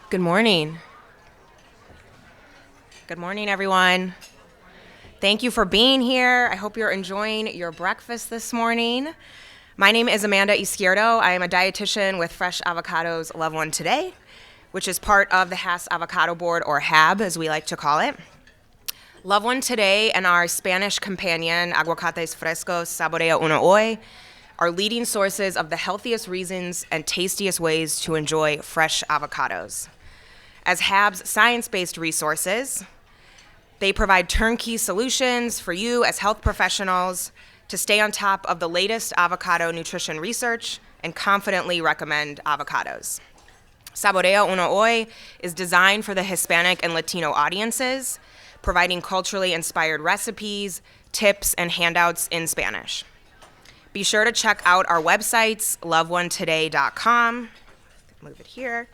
Good morning. Good morning, everyone. Thank you for being here. I hope you're enjoying your breakfast this morning. My name is Amanda Izquierdo. I am a dietitian with Fresh Avocados Love One Today, which is part of the Hass Avocado Board, or HAB, as we like to call it. Love One Today and our Spanish companion, Aguacates Frescos Saborea Uno Hoy, are leading sources of the healthiest reasons and tastiest ways to enjoy fresh avocados. As HAB's science-based resources, they provide turnkey solutions for you as health professionals to stay on top of the latest avocado nutrition research and confidently recommend avocados. Saborea Uno Hoy is designed for the Hispanic and Latino audiences, providing culturally inspired recipes, tips, and handouts in Spanish. Be sure to check out our websites, loveonetoday.com, move it here,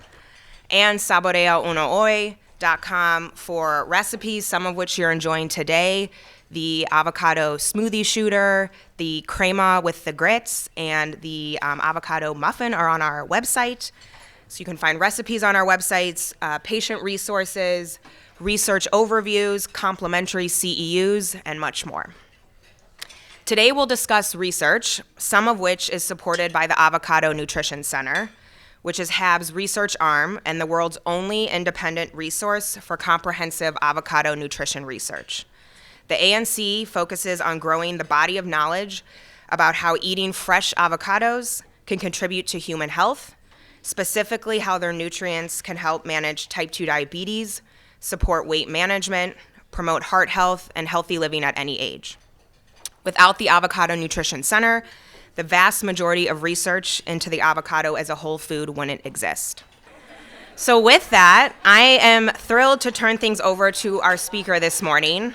and saboreaunohoy.com for recipes, some of which you're enjoying today. The avocado smoothie shooter, the crema with the grits, and the avocado muffin are on our website. So you can find recipes on our websites, patient resources, research overviews, complimentary CEUs, and much more. Today we'll discuss research, some of which is supported by the Avocado Nutrition Center, which is HAB's research arm and the world's only independent resource for comprehensive avocado nutrition research. The ANC focuses on growing the body of knowledge about how eating fresh avocados can contribute to human health, specifically how their nutrients can help manage type 2 diabetes, support weight management, promote heart health, and healthy living at any age. Without the Avocado Nutrition Center, the vast majority of research into the avocado as a whole food wouldn't exist. So with that, I am thrilled to turn things over to our speaker this morning,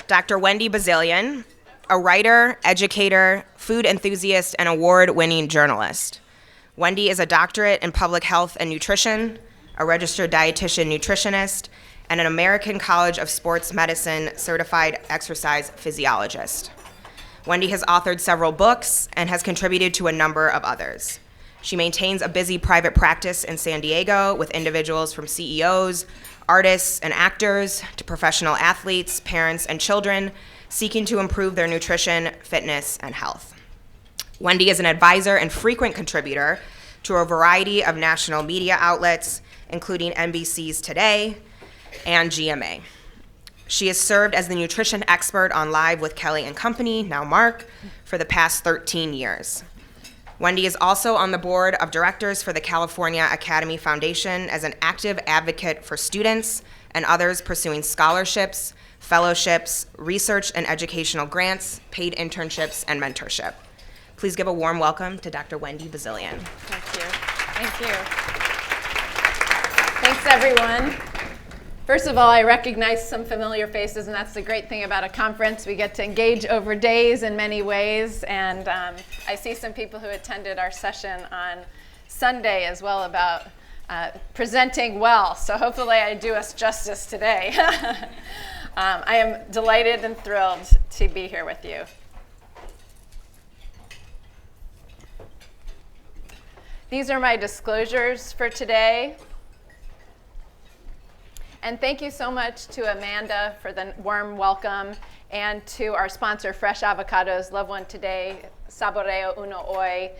Dr. Wendy Bazilian, a writer, educator, food enthusiast, and award-winning journalist. Wendy is a doctorate in public health and nutrition, a registered dietitian nutritionist, and an American College of Sports Medicine certified exercise physiologist. Wendy has authored several books and has contributed to a number of others. She maintains a busy private practice in San Diego with individuals from CEOs, artists, and actors to professional athletes, parents, and children seeking to improve their nutrition, fitness, and health. Wendy is an advisor and frequent contributor to a variety of national media outlets, including NBC's Today and GMA. She has served as the nutrition expert on Live with Kelly and Company, now Mark, for the past 13 years. Wendy is also on the board of directors for the California Academy Foundation as an active advocate for students and others pursuing scholarships, fellowships, research and educational grants, paid internships, and mentorship. Please give a warm welcome to Dr. Wendy Bazilian. Thank you. Thank you. Thanks, everyone. First of all, I recognize some familiar faces, and that's the great thing about a conference. We get to engage over days in many ways, and I see some people who attended our session on Sunday as well about presenting well, so hopefully I do us justice today. I am delighted and thrilled to be here with you. These are my disclosures for today. And thank you so much to Amanda for the warm welcome, and to our sponsor, Fresh Avocados, Love One Today, Saborea Uno Hoy,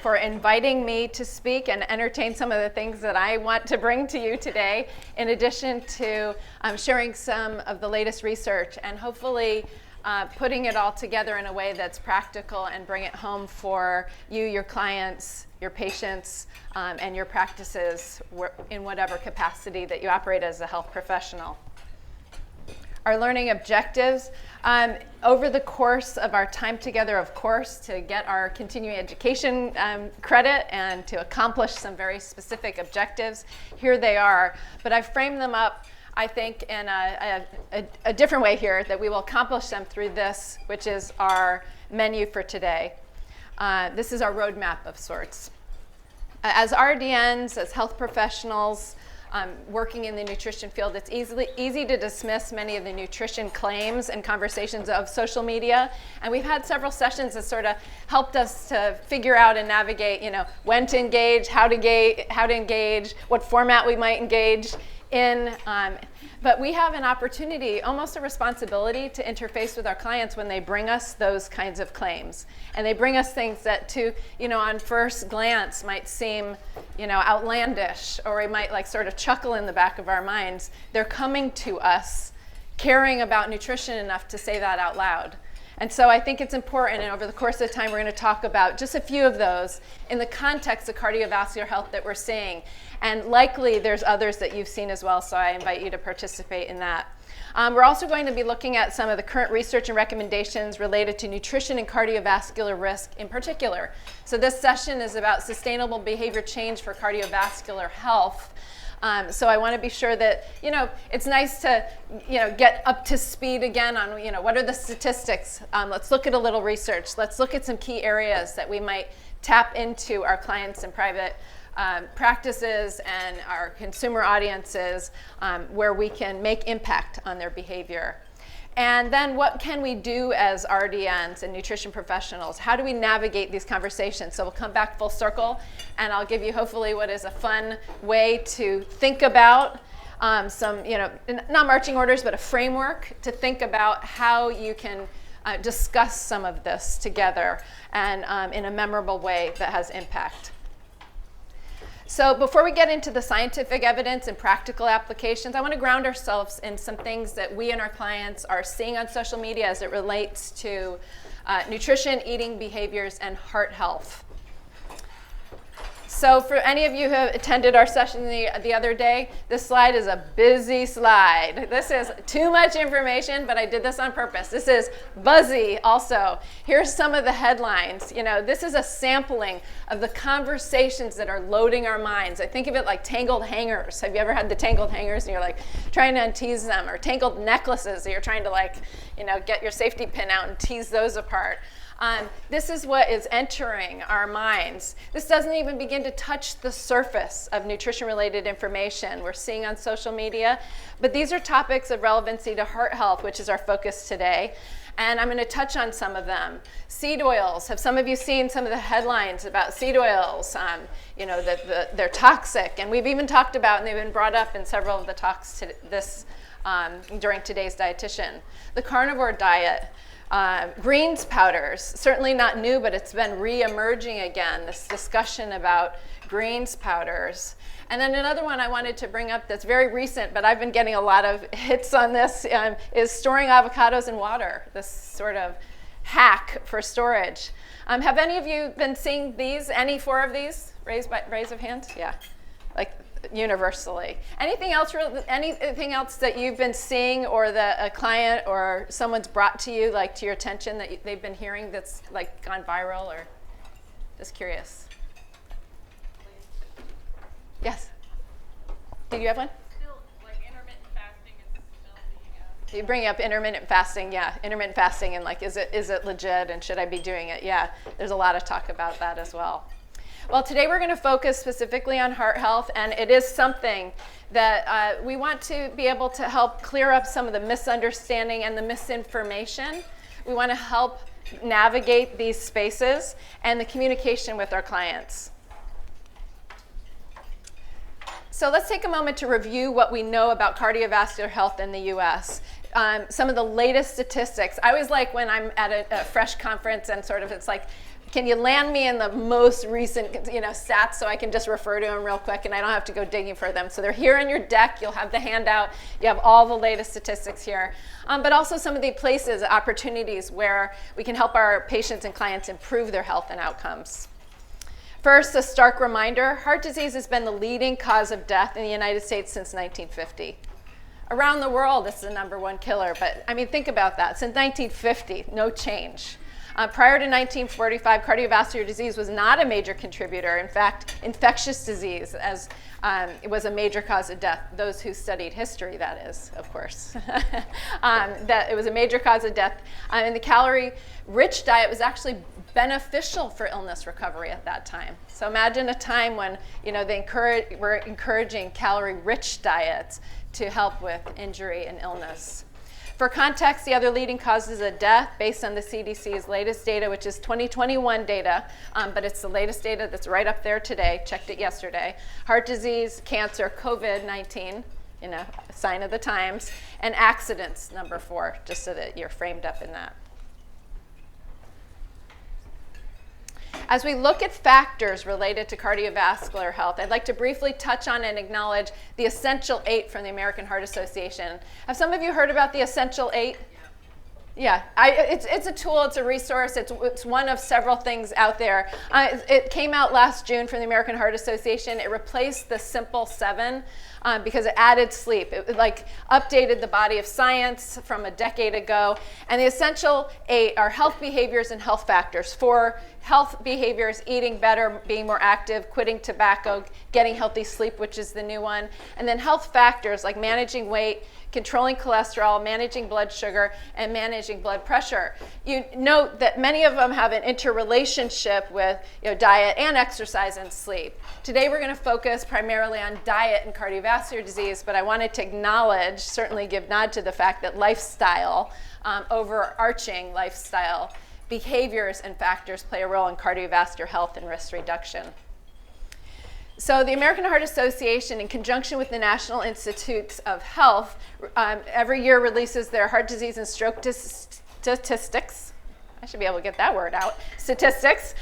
for inviting me to speak and entertain some of the things that I want to bring to you today, in addition to sharing some of the latest research and hopefully putting it all together in a way that's practical and bring it home for you, your clients, your patients, and your practices in whatever capacity that you operate as a health professional. Our learning objectives, over the course of our time together, of course, to get our continuing education credit and to accomplish some very specific objectives, here they are. But I've framed them up, I think, in a different way here, that we will accomplish them through this, which is our menu for today. This is our roadmap of sorts. As RDNs, as health professionals, working in the nutrition field, it's easy to dismiss many of the nutrition claims and conversations of social media. And we've had several sessions that sort of helped us to figure out and navigate, when to engage, how to engage, what format we might engage in. But we have an opportunity, almost a responsibility, to interface with our clients when they bring us those kinds of claims. And they bring us things that on first glance might seem, outlandish, or we might sort of chuckle in the back of our minds. They're coming to us caring about nutrition enough to say that out loud. And so I think it's important, and over the course of the time, we're going to talk about just a few of those in the context of cardiovascular health that we're seeing. And likely there's others that you've seen as well, so I invite you to participate in that. We're also going to be looking at some of the current research and recommendations related to nutrition and cardiovascular risk in particular. So this session is about sustainable behavior change for cardiovascular health. So I want to be sure that, it's nice to, get up to speed again on, what are the statistics? Let's look at a little research. Let's look at some key areas that we might tap into our clients and private practices and our consumer audiences where we can make impact on their behavior. And then what can we do as RDNs and nutrition professionals? How do we navigate these conversations? So we'll come back full circle, and I'll give you hopefully what is a fun way to think about some, not marching orders, but a framework to think about how you can discuss some of this together and in a memorable way that has impact. So before we get into the scientific evidence and practical applications, I want to ground ourselves in some things that we and our clients are seeing on social media as it relates to nutrition, eating behaviors, and heart health. So for any of you who have attended our session the other day, this slide is a busy slide. This is too much information, but I did this on purpose. This is buzzy also. Here's some of the headlines. This is a sampling of the conversations that are loading our minds. I think of it like tangled hangers. Have you ever had the tangled hangers and you're trying to untease them, or tangled necklaces that you're trying to get your safety pin out and tease those apart? This is what is entering our minds. This doesn't even begin to touch the surface of nutrition-related information we're seeing on social media, but these are topics of relevancy to heart health, which is our focus today, and I'm going to touch on some of them. Seed oils. Have some of you seen some of the headlines about seed oils? That they're toxic, and we've even talked about, and they've been brought up in several of the talks during today's dietitian. The carnivore diet. Greens powders, certainly not new, but it's been re-emerging again, this discussion about greens powders. And then another one I wanted to bring up that's very recent, but I've been getting a lot of hits on this, is storing avocados in water, this sort of hack for storage. Have any of you been seeing these, any 4 of these? Raise of hands? Yeah, universally. Anything else that you've been seeing, or that a client or someone's brought to you, to your attention, that they've been hearing that's gone viral, or just curious? Yes. Did you have one? Still, intermittent fasting is still being You bring up intermittent fasting, yeah. Intermittent fasting, and is it legit, and should I be doing it? Yeah, there's a lot of talk about that as well. Well, today we're going to focus specifically on heart health, and it is something that we want to be able to help clear up some of the misunderstanding and the misinformation. We want to help navigate these spaces and the communication with our clients. So let's take a moment to review what we know about cardiovascular health in the US. Some of the latest statistics. I always like when I'm at a fresh conference and it's can you land me in the most recent stats so I can just refer to them real quick and I don't have to go digging for them. So they're here in your deck. You'll have the handout. You have all the latest statistics here. But also some of the places, opportunities where we can help our patients and clients improve their health and outcomes. First, a stark reminder, heart disease has been the leading cause of death in the United States since 1950. Around the world, it's the #1 killer, but think about that. Since 1950, no change. Prior to 1945, cardiovascular disease was not a major contributor. In fact, infectious disease it was a major cause of death. Those who studied history, that is, of course. That it was a major cause of death. And the calorie-rich diet was actually beneficial for illness recovery at that time. So imagine a time when they were encouraging calorie-rich diets to help with injury and illness. For context, the other leading causes of death based on the CDC's latest data, which is 2021 data, but it's the latest data that's right up there today, checked it yesterday. Heart disease, cancer, COVID-19, a sign of the times, and accidents, number 4, just so that you're framed up in that. As we look at factors related to cardiovascular health, I'd like to briefly touch on and acknowledge the Essential 8 from the American Heart Association. Have some of you heard about the Essential 8? Yeah, it's a tool, it's a resource, it's one of several things out there. It came out last June from the American Heart Association. It replaced the Simple 7 because it added sleep. It updated the body of science from a decade ago. And the Essential 8 are health behaviors and health factors. For health behaviors, eating better, being more active, quitting tobacco, getting healthy sleep, which is the new one. And then health factors like managing weight, controlling cholesterol, managing blood sugar, and managing blood pressure. You note that many of them have an interrelationship with diet and exercise and sleep. Today we're going to focus primarily on diet and cardiovascular disease, but I wanted to acknowledge, certainly give nod to the fact that lifestyle, overarching lifestyle behaviors and factors play a role in cardiovascular health and risk reduction. So the American Heart Association, in conjunction with the National Institutes of Health, every year releases their heart disease and stroke statistics. I should be able to get that word out. Statistics.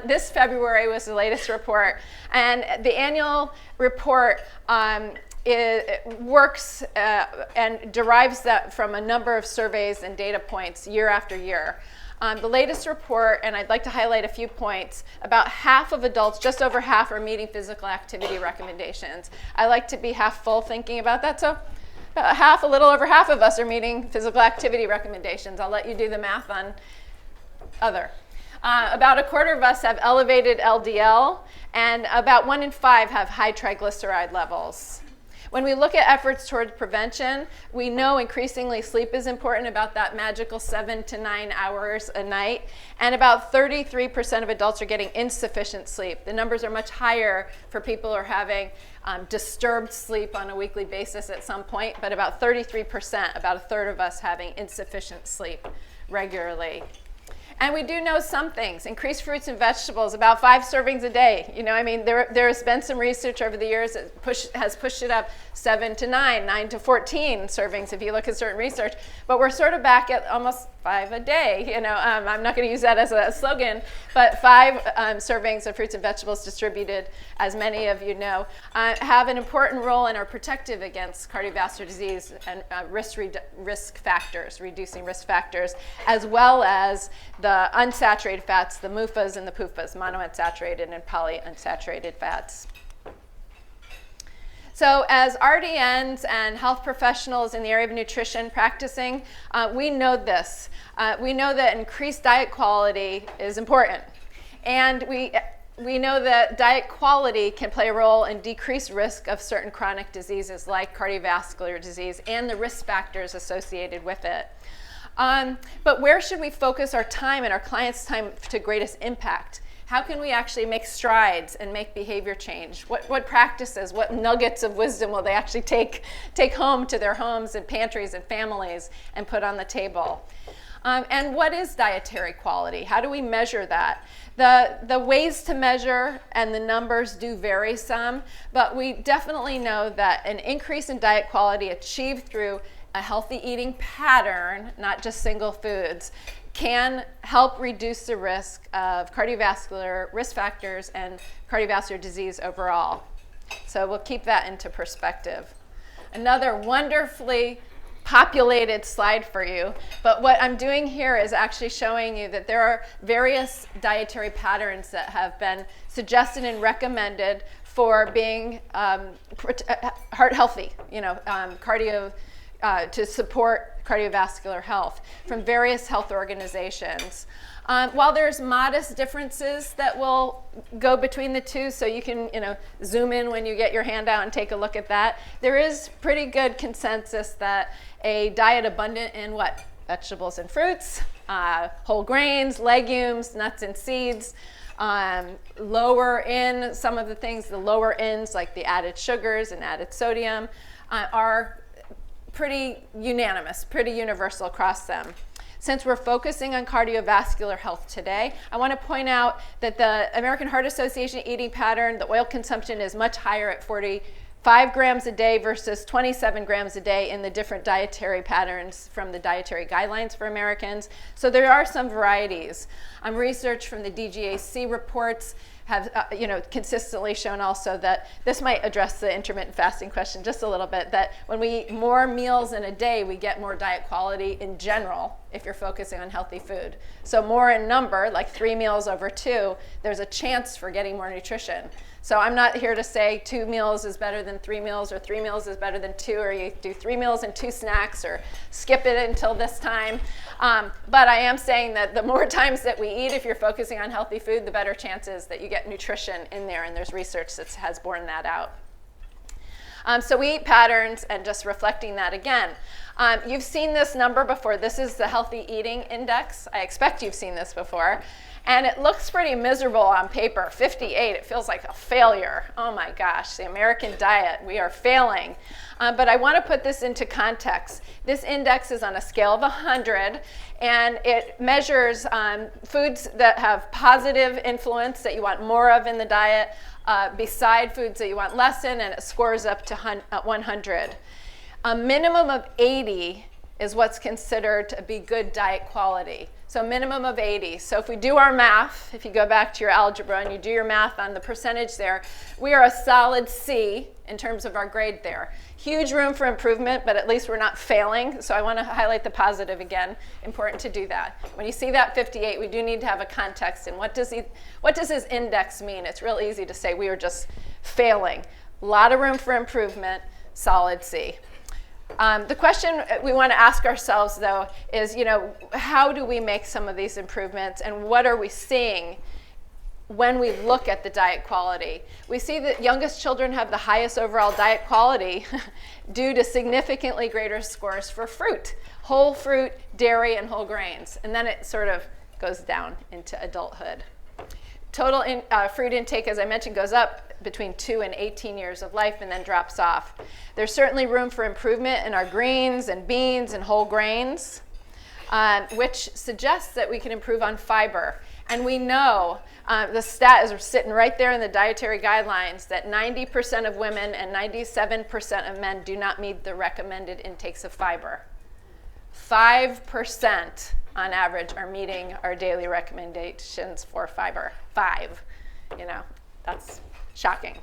This February was the latest report. And the annual report works and derives that from a number of surveys and data points year after year. The latest report, and I'd like to highlight a few points, about half of adults, just over half, are meeting physical activity recommendations. I like to be half full thinking about that, so about a little over half of us are meeting physical activity recommendations. I'll let you do the math on other. About a quarter of us have elevated LDL, and about 1 in 5 have high triglyceride levels. When we look at efforts towards prevention, we know increasingly sleep is important, about that magical 7 to 9 hours a night, and about 33% of adults are getting insufficient sleep. The numbers are much higher for people who are having disturbed sleep on a weekly basis at some point, but about 33%, about a third of us having insufficient sleep regularly. And we do know some things. Increased fruits and vegetables, about 5 servings a day. There has been some research over the years that has pushed it up 7 to 9, 9 to 14 servings if you look at certain research. But we're sort of back at almost 5 a day. I'm not going to use that as a slogan, but 5 servings of fruits and vegetables distributed, as many of you know, have an important role and are protective against cardiovascular disease and risk factors, reducing risk factors, as well as the unsaturated fats, the MUFAs and the PUFAs, monounsaturated and polyunsaturated fats. So as RDNs and health professionals in the area of nutrition practicing, we know this. We know that increased diet quality is important. And we know that diet quality can play a role in decreased risk of certain chronic diseases like cardiovascular disease and the risk factors associated with it. But where should we focus our time and our clients' time to greatest impact? How can we actually make strides and make behavior change? What practices, what nuggets of wisdom will they actually take home to their homes and pantries and families and put on the table? And what is dietary quality? How do we measure that? The ways to measure and the numbers do vary some, but we definitely know that an increase in diet quality achieved through a healthy eating pattern, not just single foods, can help reduce the risk of cardiovascular risk factors and cardiovascular disease overall. So we'll keep that into perspective. Another wonderfully populated slide for you, but what I'm doing here is actually showing you that there are various dietary patterns that have been suggested and recommended for being heart healthy, to support cardiovascular health from various health organizations. While there's modest differences that will go between the two, so you can zoom in when you get your handout and take a look at that, there is pretty good consensus that a diet abundant in what? Vegetables and fruits, whole grains, legumes, nuts and seeds, lower in some of the things, the lower ends like the added sugars and added sodium are pretty unanimous, pretty universal across them. Since we're focusing on cardiovascular health today, I want to point out that the American Heart Association eating pattern, the oil consumption is much higher at 45 grams a day versus 27 grams a day in the different dietary patterns from the dietary guidelines for Americans. So there are some varieties. Research from the DGAC reports have consistently shown also that this might address the intermittent fasting question just a little bit, that when we eat more meals in a day, we get more diet quality in general if you're focusing on healthy food. So more in number, like 3 meals over 2, there's a chance for getting more nutrition. So I'm not here to say 2 meals is better than 3 meals or 3 meals is better than 2, or you do 3 meals and 2 snacks or skip it until this time. But I am saying that the more times that we eat, if you're focusing on healthy food, the better chances that you get nutrition in there, and there's research that has borne that out. So we eat patterns, and just reflecting that again. You've seen this number before. This is the Healthy Eating Index. I expect you've seen this before. And it looks pretty miserable on paper. 58, it feels like a failure. Oh my gosh, the American diet, we are failing. But I want to put this into context. This index is on a scale of 100, and it measures foods that have positive influence that you want more of in the diet, beside foods that you want less in, and it scores up to 100. A minimum of 80 is what's considered to be good diet quality. So minimum of 80. So if we do our math, if you go back to your algebra and you do your math on the percentage there, we are a solid C in terms of our grade there. Huge room for improvement, but at least we're not failing. So I want to highlight the positive again. Important to do that. When you see that 58, we do need to have a context. And what does this index mean? It's real easy to say we are just failing. A lot of room for improvement, solid C. The question we want to ask ourselves, though, is, how do we make some of these improvements, and what are we seeing when we look at the diet quality? We see that youngest children have the highest overall diet quality due to significantly greater scores for fruit, whole fruit, dairy, and whole grains. And then it sort of goes down into adulthood. Total fruit intake, as I mentioned, goes up between 2 and 18 years of life and then drops off. There's certainly room for improvement in our greens and beans and whole grains, which suggests that we can improve on fiber. And we know, the stat is sitting right there in the dietary guidelines, that 90% of women and 97% of men do not meet the recommended intakes of fiber. 5% on average are meeting our daily recommendations for fiber. 5, that's shocking.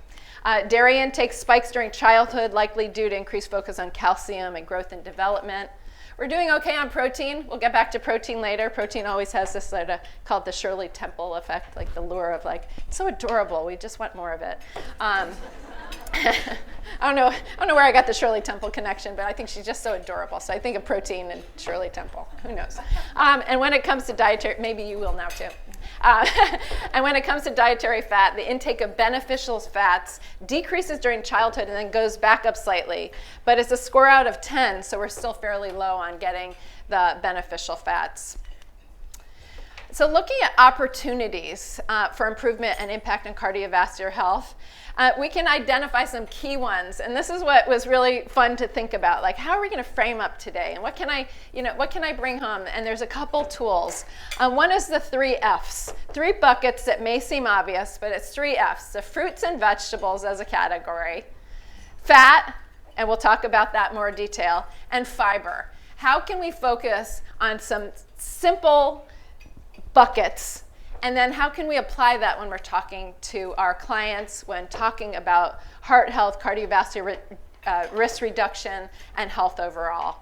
Dairy intake spikes during childhood, likely due to increased focus on calcium and growth and development. We're doing okay on protein. We'll get back to protein later. Protein always has this called the Shirley Temple effect, like the lure of it's so adorable, we just want more of it. I don't know where I got the Shirley Temple connection, but I think she's just so adorable. So I think of protein and Shirley Temple. Who knows? And when it comes to dietary, maybe you will now too. And when it comes to dietary fat, the intake of beneficial fats decreases during childhood and then goes back up slightly. But it's a score out of 10, so we're still fairly low on getting the beneficial fats. So looking at opportunities for improvement and impact on cardiovascular health, we can identify some key ones. And this is what was really fun to think about. Like, how are we going to frame up today? And what can I bring home? And there's a couple tools. One is the 3 Fs, 3 buckets that may seem obvious, but it's 3 Fs. The fruits and vegetables as a category, fat, and we'll talk about that in more detail, and fiber. How can we focus on some simple buckets, and then how can we apply that when we're talking to our clients, when talking about heart health, cardiovascular risk reduction, and health overall?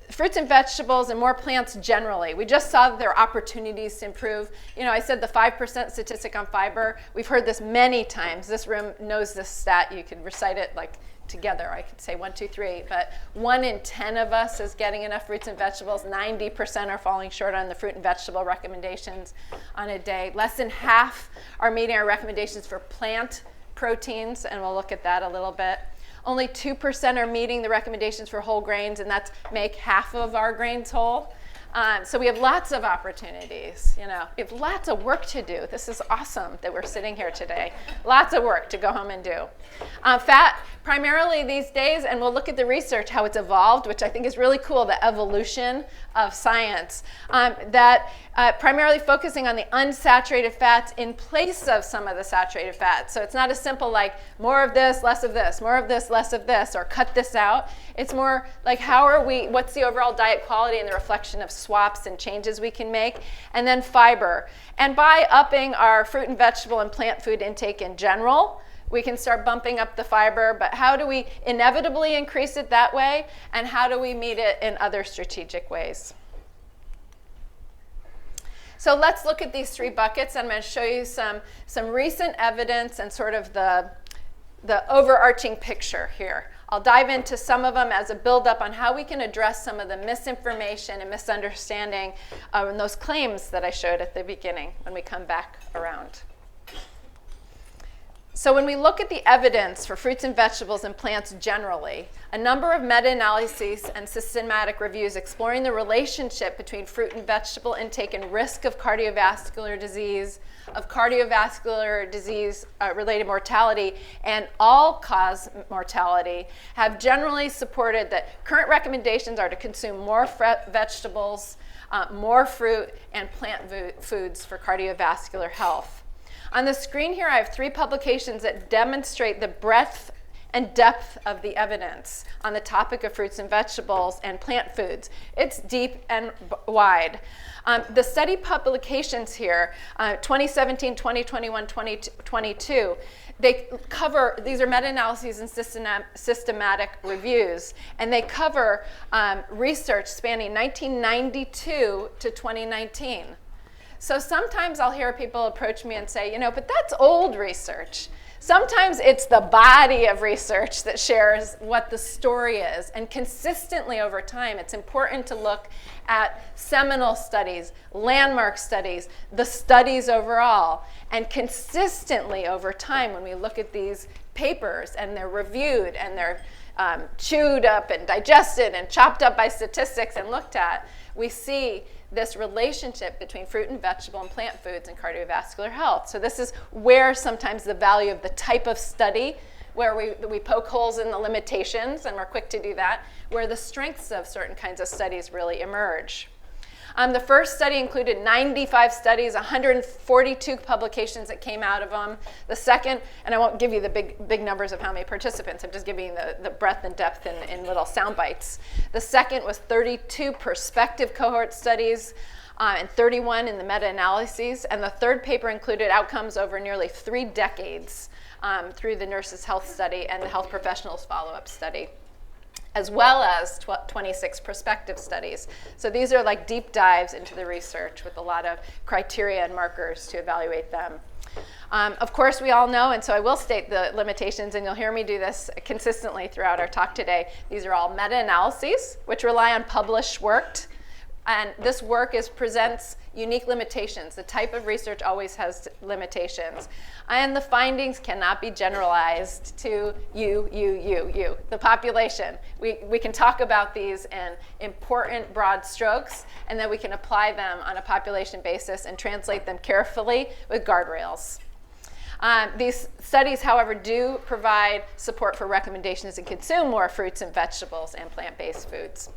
fruits and vegetables and more plants generally. We just saw that there are opportunities to improve. I said the 5% statistic on fiber. We've heard this many times. This room knows this stat. You could recite it like together. I could say 1, 2, 3. But 1 in 10 of us is getting enough fruits and vegetables. 90% are falling short on the fruit and vegetable recommendations on a day. Less than half are meeting our recommendations for plant proteins, and we'll look at that a little bit. Only 2% are meeting the recommendations for whole grains, and that's make half of our grains whole. So we have lots of opportunities. We have lots of work to do. This is awesome that we're sitting here today. Lots of work to go home and do. Fat, primarily these days, and we'll look at the research, how it's evolved, which I think is really cool, the evolution of science, that primarily focusing on the unsaturated fats in place of some of the saturated fats. So it's not as simple like more of this, less of this, more of this, less of this, or cut this out. It's more like what's the overall diet quality and the reflection of swaps and changes we can make, and then fiber. And by upping our fruit and vegetable and plant food intake in general, we can start bumping up the fiber, but how do we inevitably increase it that way, and how do we meet it in other strategic ways? So let's look at these 3 buckets. I'm going to show you some recent evidence and sort of the overarching picture here. I'll dive into some of them as a build-up on how we can address some of the misinformation and misunderstanding and those claims that I showed at the beginning when we come back around. So when we look at the evidence for fruits and vegetables and plants generally, a number of meta-analyses and systematic reviews exploring the relationship between fruit and vegetable intake and risk of cardiovascular disease, related mortality, and all-cause mortality have generally supported that current recommendations are to consume more vegetables, more fruit, and plant foods for cardiovascular health. On the screen here, I have 3 publications that demonstrate the breadth and depth of the evidence on the topic of fruits and vegetables and plant foods. It's deep and wide. The study publications here, 2017, 2021, 2022, they cover, these are meta-analyses and systematic reviews, and they cover research spanning 1992 to 2019. So sometimes I'll hear people approach me and say, but that's old research. Sometimes it's the body of research that shares what the story is. And consistently over time, it's important to look at seminal studies, landmark studies, the studies overall. And consistently over time, when we look at these papers and they're reviewed and they're chewed up and digested and chopped up by statistics and looked at, we see this relationship between fruit and vegetable and plant foods and cardiovascular health. So this is where sometimes the value of the type of study, where we poke holes in the limitations, and we're quick to do that, where the strengths of certain kinds of studies really emerge. The first study included 95 studies, 142 publications that came out of them. The second, and I won't give you the big numbers of how many participants, I'm just giving you the breadth and depth in little sound bites. The second was 32 prospective cohort studies and 31 in the meta-analyses. And the third paper included outcomes over nearly 3 decades through the Nurses' Health Study and the Health Professionals Follow-Up Study, as well as 26 prospective studies. So these are like deep dives into the research with a lot of criteria and markers to evaluate them. Of course, we all know, and so I will state the limitations, and you'll hear me do this consistently throughout our talk today. These are all meta-analyses, which rely on published work. And this work presents unique limitations. The type of research always has limitations. And the findings cannot be generalized to you, the population. We can talk about these in important broad strokes, and then we can apply them on a population basis and translate them carefully with guardrails. These studies, however, do provide support for recommendations to consume more fruits and vegetables and plant-based foods.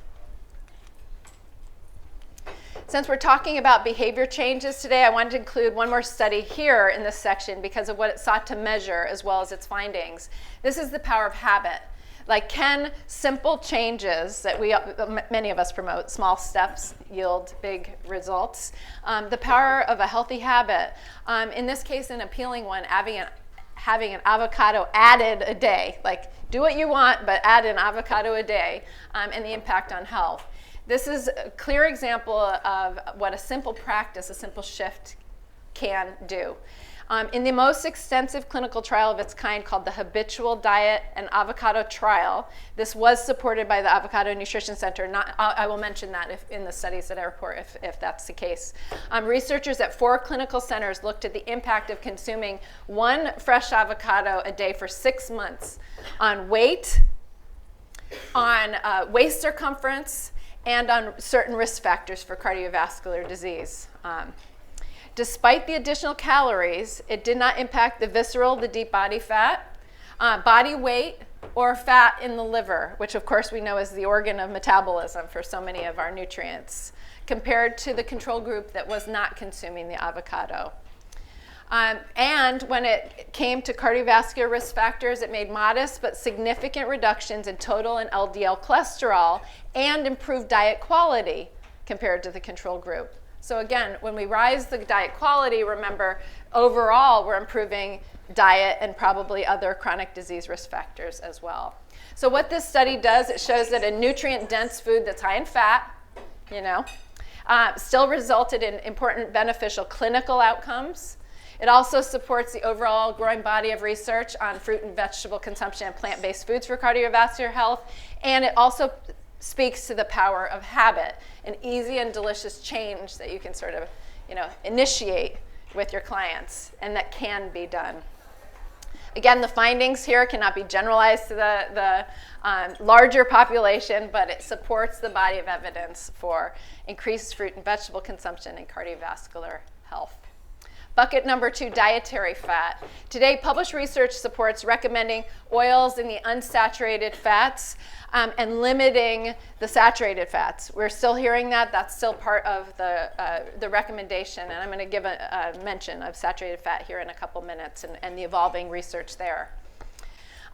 Since we're talking about behavior changes today, I wanted to include one more study here in this section because of what it sought to measure as well as its findings. This is the power of habit. Like, can simple changes that many of us promote, small steps yield big results? The power of a healthy habit, in this case an appealing one, having an avocado added a day. Like, do what you want, but add an avocado a day, and the impact on health. This is a clear example of what a simple practice, a simple shift can do. In the most extensive clinical trial of its kind called the Habitual Diet and Avocado Trial, this was supported by the Avocado Nutrition Center. I will mention that in the studies that I report if that's the case. Researchers at 4 clinical centers looked at the impact of consuming 1 fresh avocado a day for 6 months on weight, on waist circumference, and on certain risk factors for cardiovascular disease. Despite the additional calories, it did not impact the visceral, the deep body fat, body weight, or fat in the liver, which of course we know is the organ of metabolism for so many of our nutrients, compared to the control group that was not consuming the avocado. And when it came to cardiovascular risk factors, it made modest but significant reductions in total and LDL cholesterol and improved diet quality compared to the control group. So again, when we rise the diet quality, remember, overall, we're improving diet and probably other chronic disease risk factors as well. So what this study does, it shows that a nutrient-dense food that's high in fat, still resulted in important beneficial clinical outcomes. It also supports the overall growing body of research on fruit and vegetable consumption and plant-based foods for cardiovascular health. And it also speaks to the power of habit, an easy and delicious change that you can sort of, initiate with your clients, and that can be done. Again, the findings here cannot be generalized to the larger population, but it supports the body of evidence for increased fruit and vegetable consumption and cardiovascular health. Bucket number 2, dietary fat. Today, published research supports recommending oils in the unsaturated fats and limiting the saturated fats. We're still hearing that. That's still part of the recommendation, and I'm going to give a mention of saturated fat here in a couple minutes and the evolving research there.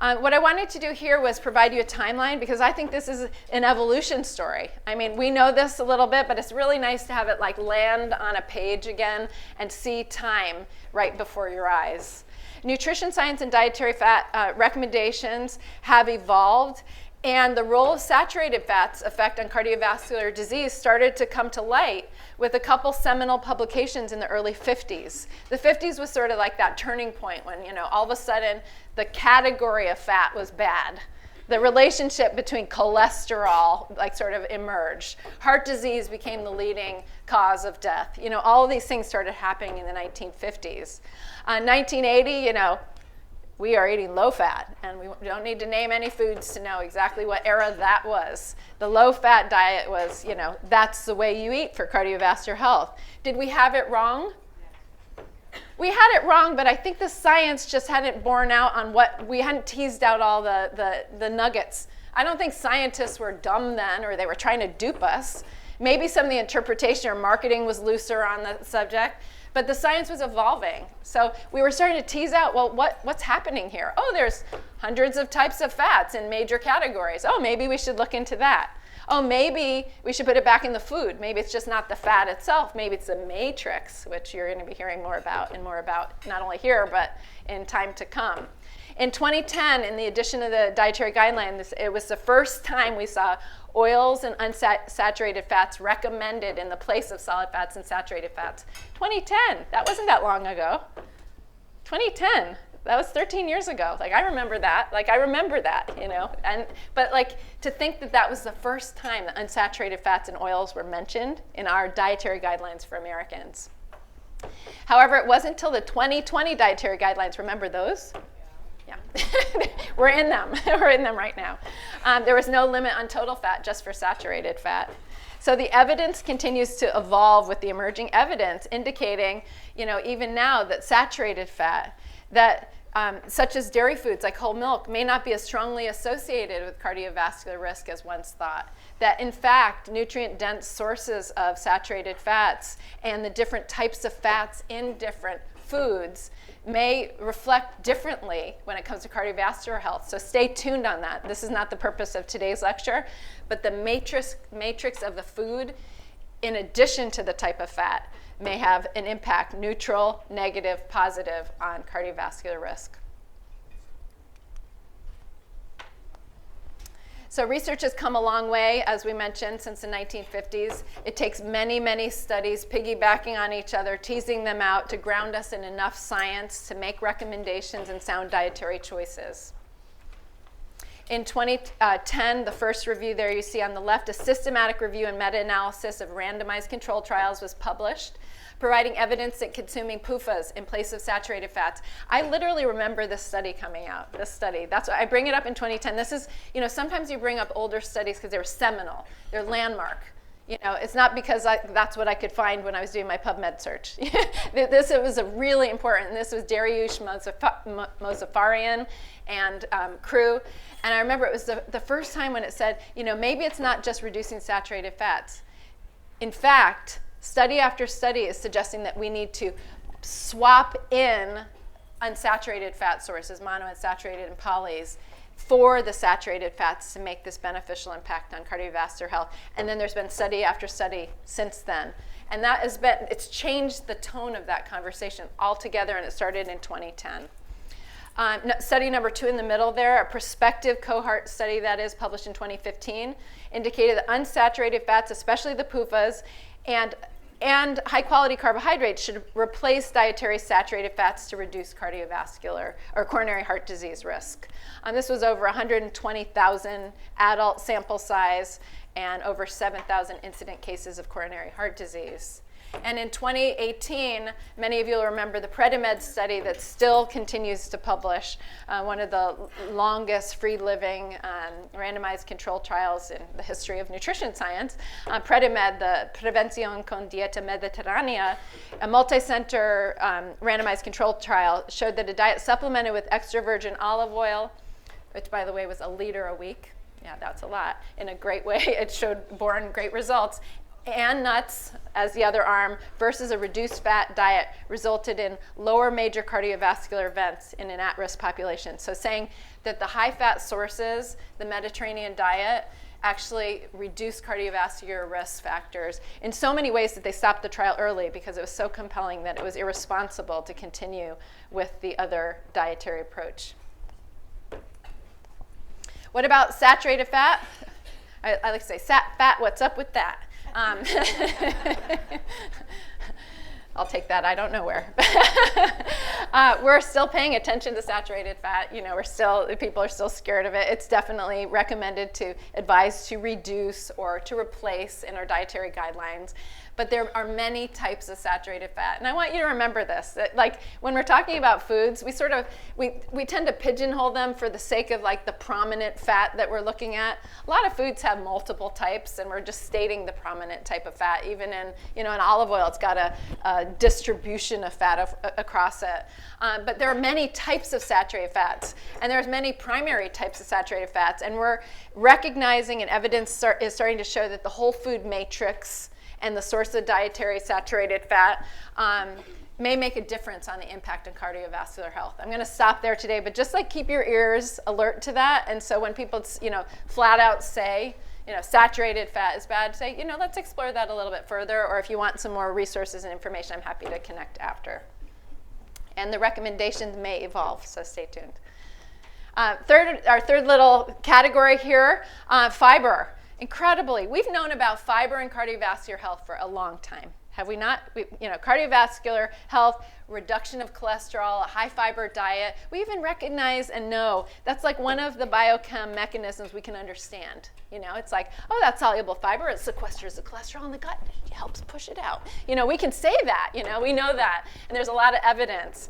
What I wanted to do here was provide you a timeline, because I think this is an evolution story. I mean, we know this a little bit, but it's really nice to have it land on a page again and see time right before your eyes. Nutrition science and dietary fat recommendations have evolved, and the role of saturated fats' effect on cardiovascular disease started to come to light with a couple seminal publications in the early 50s. The 50s was sort of like that turning point when, all of a sudden the category of fat was bad. The relationship between cholesterol sort of emerged. Heart disease became the leading cause of death. All of these things started happening in the 1950s. 1980, we are eating low fat, and we don't need to name any foods to know exactly what era that was. The low fat diet was, that's the way you eat for cardiovascular health. Did we have it wrong? We had it wrong, but I think the science just hadn't borne out on we hadn't teased out all the nuggets. I don't think scientists were dumb then, or they were trying to dupe us. Maybe some of the interpretation or marketing was looser on the subject, but the science was evolving. So we were starting to tease out, well, what's happening here? Oh, there's hundreds of types of fats in major categories. Oh, maybe we should look into that. Oh, maybe we should put it back in the food. Maybe it's just not the fat itself. Maybe it's the matrix, which you're going to be hearing more about not only here, but in time to come. In 2010, in the addition of the dietary guidelines, it was the first time we saw oils and unsaturated fats recommended in the place of solid fats and saturated fats. 2010, that wasn't that long ago. 2010, that was 13 years ago. I remember that. But to think that was the first time that unsaturated fats and oils were mentioned in our dietary guidelines for Americans. However, it wasn't until the 2020 dietary guidelines, remember those? Yeah, we're in them. We're in them right now. There was no limit on total fat, just for saturated fat. So the evidence continues to evolve with the emerging evidence indicating, even now that saturated fat, such as dairy foods like whole milk, may not be as strongly associated with cardiovascular risk as once thought. That in fact, nutrient-dense sources of saturated fats and the different types of fats in different foods may reflect differently when it comes to cardiovascular health. So stay tuned on that. This is not the purpose of today's lecture, but the matrix of the food, in addition to the type of fat, may have an impact, neutral, negative, positive, on cardiovascular risk. So research has come a long way, as we mentioned, since the 1950s. It takes many, many studies piggybacking on each other, teasing them out to ground us in enough science to make recommendations and sound dietary choices. In 2010, the first review there you see on the left, a systematic review and meta-analysis of randomized controlled trials was published, providing evidence that consuming PUFAs in place of saturated fats. I literally remember this study coming out, That's why I bring it up in 2010. This is, sometimes you bring up older studies because they were seminal, they're landmark. It's not because that's what I could find when I was doing my PubMed search. This was a really important, and this was Dariush Mozaffarian and crew. And I remember it was the first time when it said, maybe it's not just reducing saturated fats. In fact, study after study is suggesting that we need to swap in unsaturated fat sources, monounsaturated and polys, for the saturated fats to make this beneficial impact on cardiovascular health. And then there's been study after study since then. And it's changed the tone of that conversation altogether, and it started in 2010. Study number 2 in the middle there, a prospective cohort study that is published in 2015, indicated that unsaturated fats, especially the PUFAs, and high-quality carbohydrates should replace dietary saturated fats to reduce cardiovascular or coronary heart disease risk. This was over 120,000 adult sample size and over 7,000 incident cases of coronary heart disease. And in 2018, many of you will remember the Predimed study that still continues to publish, one of the longest free-living randomized controlled trials in the history of nutrition science. Predimed, the Prevención con Dieta Mediterránea, a multi-center randomized controlled trial, showed that a diet supplemented with extra virgin olive oil, which by the way was a liter a week, yeah, that's a lot, in a great way, it borne great results, and nuts as the other arm versus a reduced fat diet resulted in lower major cardiovascular events in an at-risk population. So saying that the high-fat sources, the Mediterranean diet, actually reduce cardiovascular risk factors in so many ways that they stopped the trial early because it was so compelling that it was irresponsible to continue with the other dietary approach. What about saturated fat? I like to say fat, what's up with that? I'll take that, I don't know where. We're still paying attention to saturated fat. People are still scared of it. It's definitely recommended to advise to reduce or to replace in our dietary guidelines. But there are many types of saturated fat. And I want you to remember this, that like when we're talking about foods, we tend to pigeonhole them for the sake of like the prominent fat that we're looking at. A lot of foods have multiple types, and we're just stating the prominent type of fat. Even in an olive oil, it's got a distribution of fat across it. But there are many types of saturated fats, and there's many primary types of saturated fats. And we're recognizing, and evidence is starting to show that the whole food matrix and the source of dietary saturated fat may make a difference on the impact on cardiovascular health. I'm going to stop there today, but just like keep your ears alert to that. And so when people, flat out say, saturated fat is bad, say, let's explore that a little bit further. Or if you want some more resources and information, I'm happy to connect after. And the recommendations may evolve, so stay tuned. Our third little category here, fiber. Incredibly, we've known about fiber and cardiovascular health for a long time. Have we not? Cardiovascular health, reduction of cholesterol, a high fiber diet. We even recognize and know that's like one of the biochem mechanisms we can understand. It's like, oh, that's soluble fiber. It sequesters the cholesterol in the gut. It helps push it out. We can say that. We know that. And there's a lot of evidence.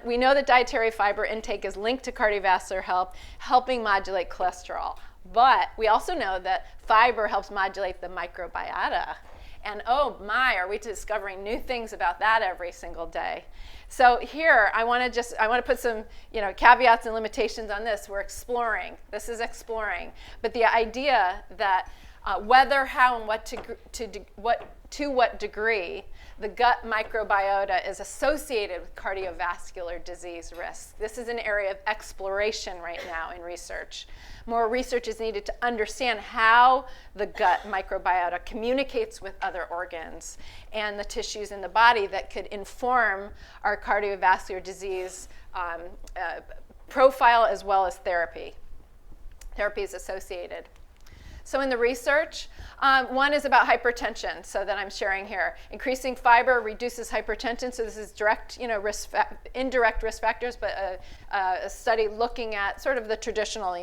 We know that dietary fiber intake is linked to cardiovascular health, helping modulate cholesterol. But we also know that fiber helps modulate the microbiota. And oh my, are we discovering new things about that every single day. So here, I want to put some caveats and limitations on this. We're exploring. This is exploring. But the idea that whether, how, and to what degree the gut microbiota is associated with cardiovascular disease risk. This is an area of exploration right now in research. More research is needed to understand how the gut microbiota communicates with other organs and the tissues in the body that could inform our cardiovascular disease profile as well as therapy. therapies associated. So in the research, one is about hypertension, so that I'm sharing here. Increasing fiber reduces hypertension, so this is direct, indirect risk factors, but a study looking at sort of the traditional,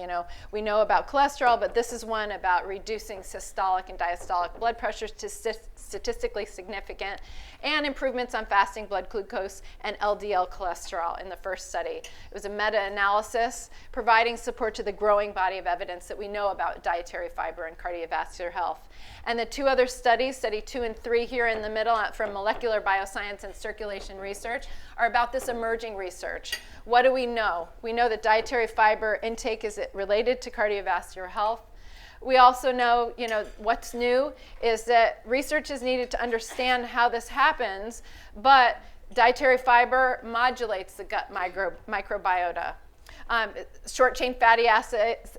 we know about cholesterol, but this is one about reducing systolic and diastolic blood pressures to statistically significant, and improvements on fasting blood glucose and LDL cholesterol in the first study. It was a meta-analysis providing support to the growing body of evidence that we know about dietary fiber and cardiovascular health. And the two other studies, study 2 and 3 here in the middle from molecular bioscience and circulation research, are about this emerging research. What do we know? We know that dietary fiber intake is related to cardiovascular health. We also know, what's new is that research is needed to understand how this happens, but dietary fiber modulates the gut microbiota. Short-chain fatty acids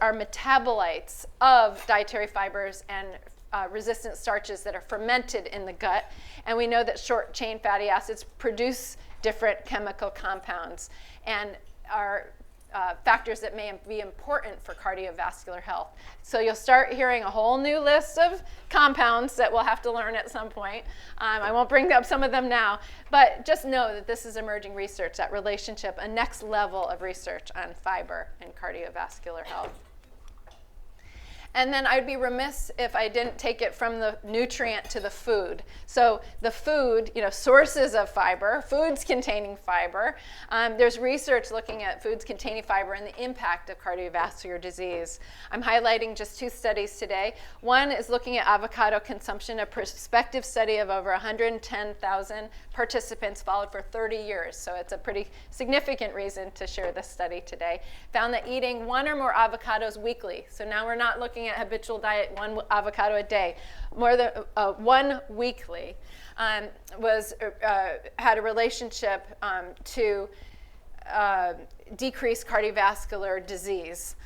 are metabolites of dietary fibers and resistant starches that are fermented in the gut. And we know that short-chain fatty acids produce different chemical compounds and are factors that may be important for cardiovascular health. So you'll start hearing a whole new list of compounds that we'll have to learn at some point. I won't bring up some of them now, but just know that this is emerging research, that relationship, a next level of research on fiber and cardiovascular health. And then I'd be remiss if I didn't take it from the nutrient to the food. So the food, sources of fiber, foods containing fiber. There's research looking at foods containing fiber and the impact of cardiovascular disease. I'm highlighting just 2 studies today. One is looking at avocado consumption, a prospective study of over 110,000 participants followed for 30 years. So it's a pretty significant reason to share this study today. Found that eating 1 or more avocados weekly, so now we're not looking at habitual diet, 1 avocado a day, more than 1 weekly, had a relationship to decrease cardiovascular disease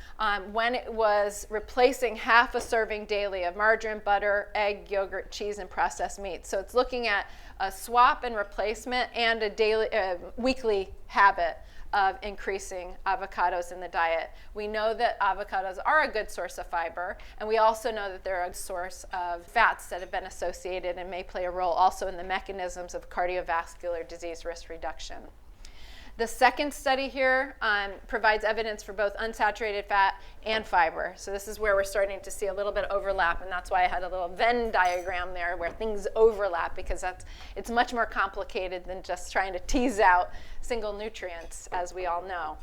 when it was replacing half a serving daily of margarine, butter, egg, yogurt, cheese, and processed meat. So it's looking at a swap and replacement and a weekly habit of increasing avocados in the diet. We know that avocados are a good source of fiber, and we also know that they're a source of fats that have been associated and may play a role also in the mechanisms of cardiovascular disease risk reduction. The second study here provides evidence for both unsaturated fat and fiber. So this is where we're starting to see a little bit of overlap, and that's why I had a little Venn diagram there where things overlap, because it's much more complicated than just trying to tease out single nutrients, as we all know.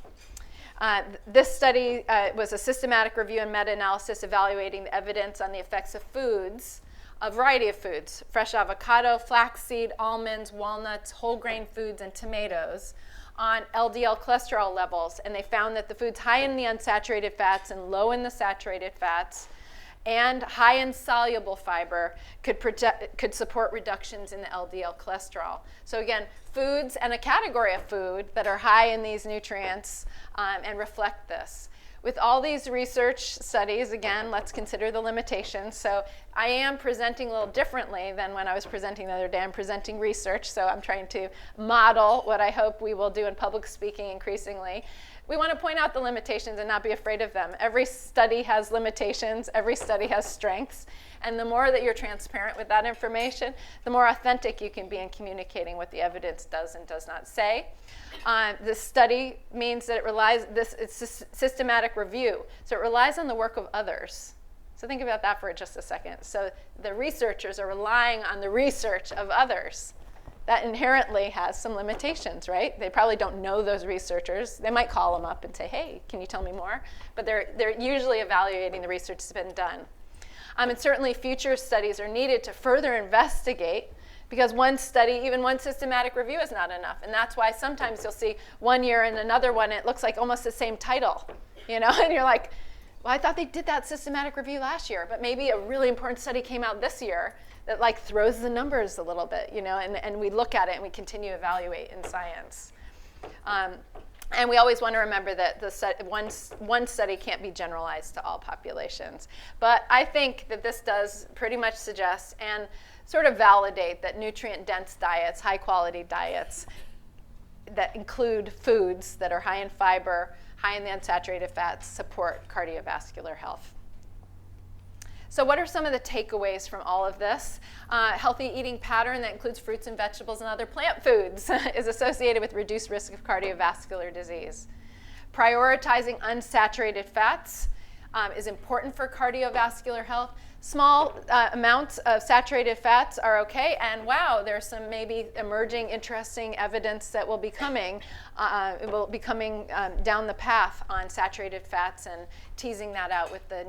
This study was a systematic review and meta-analysis evaluating the evidence on the effects of foods, a variety of foods, fresh avocado, flaxseed, almonds, walnuts, whole grain foods, and tomatoes, on LDL cholesterol levels. And they found that the foods high in the unsaturated fats and low in the saturated fats and high in soluble fiber could support reductions in the LDL cholesterol. So again, foods and a category of food that are high in these nutrients and reflect this. With all these research studies, again, let's consider the limitations. So I am presenting a little differently than when I was presenting the other day. I'm presenting research, so I'm trying to model what I hope we will do in public speaking increasingly. We want to point out the limitations and not be afraid of them. Every study has limitations. Every study has strengths. And the more that you're transparent with that information, the more authentic you can be in communicating what the evidence does and does not say. This study means that it's a systematic review. So it relies on the work of others. So think about that for just a second. So the researchers are relying on the research of others. That inherently has some limitations, right? They probably don't know those researchers. They might call them up and say, hey, can you tell me more? But they're usually evaluating the research that's been done. And certainly future studies are needed to further investigate, because one study, even one systematic review is not enough. And that's why sometimes you'll see one year and another one, it looks like almost the same title, and you're like, well, I thought they did that systematic review last year, but maybe a really important study came out this year that throws the numbers a little bit, and we look at it and we continue to evaluate in science. And we always want to remember that one study can't be generalized to all populations. But I think that this does pretty much suggest and sort of validate that nutrient-dense diets, high-quality diets, that include foods that are high in fiber, high in the unsaturated fats, support cardiovascular health. So what are some of the takeaways from all of this? Healthy eating pattern that includes fruits and vegetables and other plant foods is associated with reduced risk of cardiovascular disease. Prioritizing unsaturated fats is important for cardiovascular health. Small amounts of saturated fats are okay, and wow, there's some maybe emerging interesting evidence that will be coming down the path on saturated fats and teasing that out with the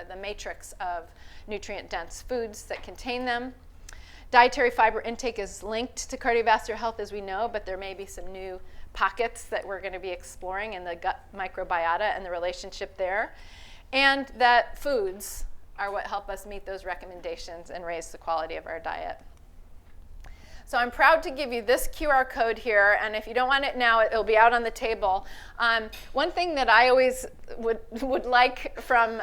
the matrix of nutrient-dense foods that contain them. Dietary fiber intake is linked to cardiovascular health, as we know, but there may be some new pockets that we're going to be exploring in the gut microbiota and the relationship there. And that foods are what help us meet those recommendations and raise the quality of our diet. So I'm proud to give you this QR code here, and if you don't want it now, it'll be out on the table. One thing that I always would like from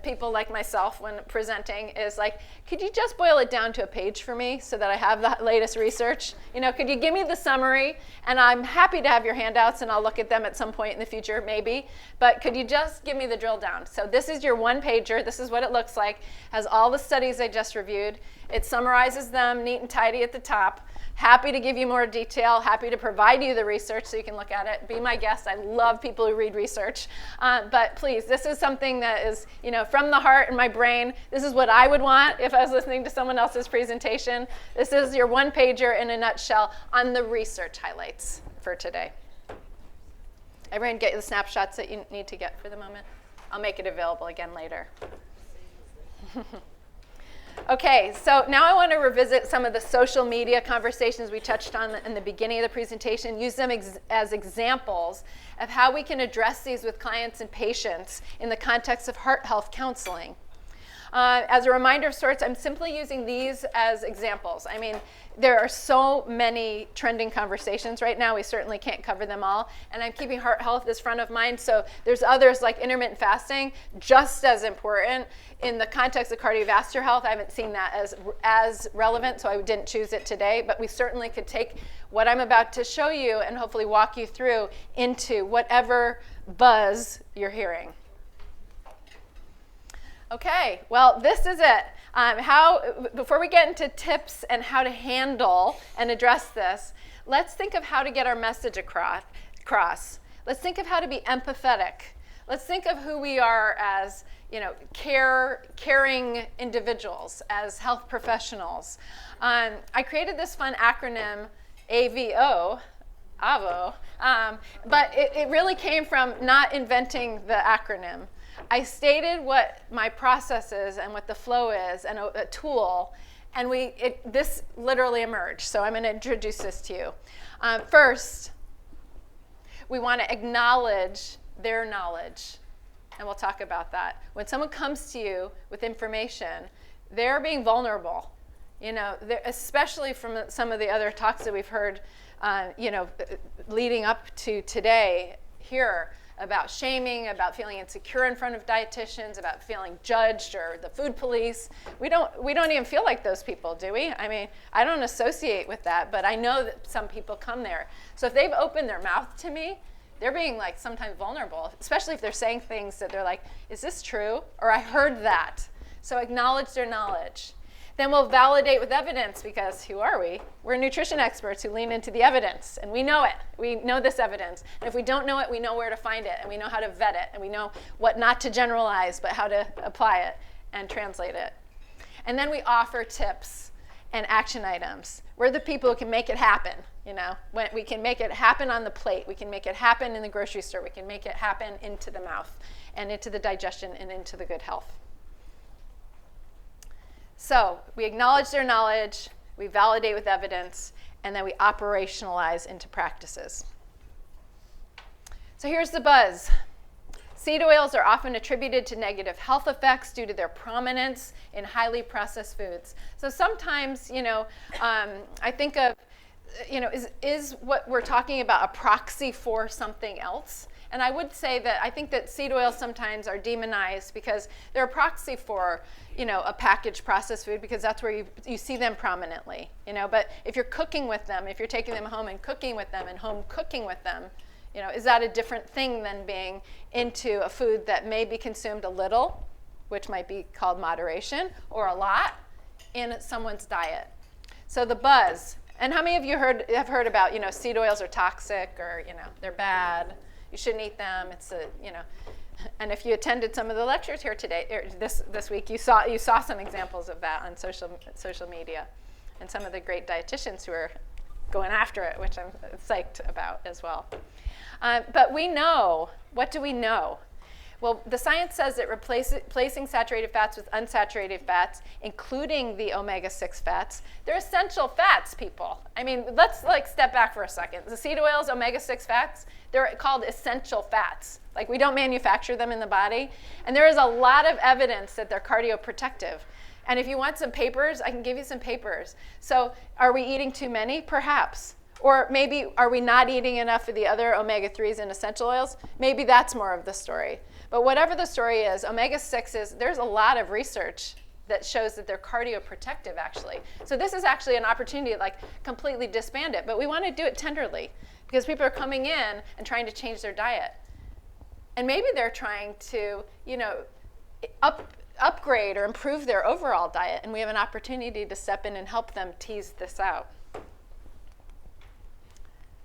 people like myself when presenting is like, could you just boil it down to a page for me so that I have the latest research? You know, could you give me the summary? And I'm happy to have your handouts, and I'll look at them at some point in the future, maybe. But could you just give me the drill down? So this is your one pager. This is what it looks like. Has all the studies I just reviewed. It summarizes them neat and tidy at the top. Happy to give you more detail. Happy to provide you the research so you can look at it. Be my guest. I love people who read research. But please, this is something that is, you know, from the heart and my brain. This is what I would want if I was listening to someone else's presentation. This is your one pager in a nutshell on the research highlights for today. Everyone get the snapshots that you need to get for the moment? I'll make it available again later. Okay, so now I want to revisit some of the social media conversations we touched on in the beginning of the presentation, use them as examples of how we can address these with clients and patients in the context of heart health counseling. As a reminder of sorts, I'm simply using these as examples. I mean, there are so many trending conversations right now. We certainly can't cover them all. And I'm keeping heart health as front of mind. So there's others like intermittent fasting, just as important. In the context of cardiovascular health, I haven't seen that as relevant, so I didn't choose it today. But we certainly could take what I'm about to show you and hopefully walk you through into whatever buzz you're hearing. Okay, well, this is it. Before we get into tips and how to handle and address this, let's think of how to get our message across. Let's think of how to be empathetic. Let's think of who we are as, you know, caring individuals, as health professionals. I created this fun acronym, AVO, AVO, but it really came from not inventing the acronym. I stated what my process is and what the flow is and a tool, and this literally emerged. So I'm going to introduce this to you. First, we want to acknowledge their knowledge, and we'll talk about that. When someone comes to you with information, they're being vulnerable. You know, especially from some of the other talks that we've heard, you know, leading up to today here, about shaming, about feeling insecure in front of dietitians, about feeling judged or the food police. We don't even feel like those people, do we? I mean, I don't associate with that, but I know that some people come there. So if they've opened their mouth to me, they're being like sometimes vulnerable, especially if they're saying things that they're like, is this true? Or I heard that. So acknowledge their knowledge. Then we'll validate with evidence, because who are we? We're nutrition experts who lean into the evidence, and we know it. We know this evidence. And if we don't know it, we know where to find it, and we know how to vet it, and we know what not to generalize, but how to apply it and translate it. And then we offer tips and action items. We're the people who can make it happen. You know, when we can make it happen on the plate. We can make it happen in the grocery store. We can make it happen into the mouth and into the digestion and into the good health. So we acknowledge their knowledge, we validate with evidence, and then we operationalize into practices. So here's the buzz. Seed oils are often attributed to negative health effects due to their prominence in highly processed foods. So sometimes, you know, I think of is what we're talking about a proxy for something else? And I would say that I think that seed oils sometimes are demonized because they're a proxy for, a packaged processed food, because that's where you see them prominently, But if you're cooking with them, if you're taking them home and cooking with them and home cooking with them, is that a different thing than being into a food that may be consumed a little, which might be called moderation, or a lot in someone's diet? So the buzz. And how many of you have heard about, seed oils are toxic, or, they're bad, you shouldn't eat them, and if you attended some of the lectures here today, or this week, you saw some examples of that on social media, and some of the great dietitians who are going after it, which I'm psyched about as well. But we know, what do we know? Well, the science says that replacing saturated fats with unsaturated fats, including the omega-6 fats, they're essential fats, people. I mean, let's step back for a second. The seed oils, omega-6 fats, they're called essential fats. Like, we don't manufacture them in the body. And there is a lot of evidence that they're cardioprotective. And if you want some papers, I can give you some papers. So are we eating too many? Perhaps. Or maybe are we not eating enough of the other omega-3s and essential oils? Maybe that's more of the story. But whatever the story is, omega-6s, there's a lot of research that shows that they're cardioprotective, actually. So this is actually an opportunity to completely disband it. But we want to do it tenderly, because people are coming in and trying to change their diet. And maybe they're trying to, upgrade or improve their overall diet. And we have an opportunity to step in and help them tease this out.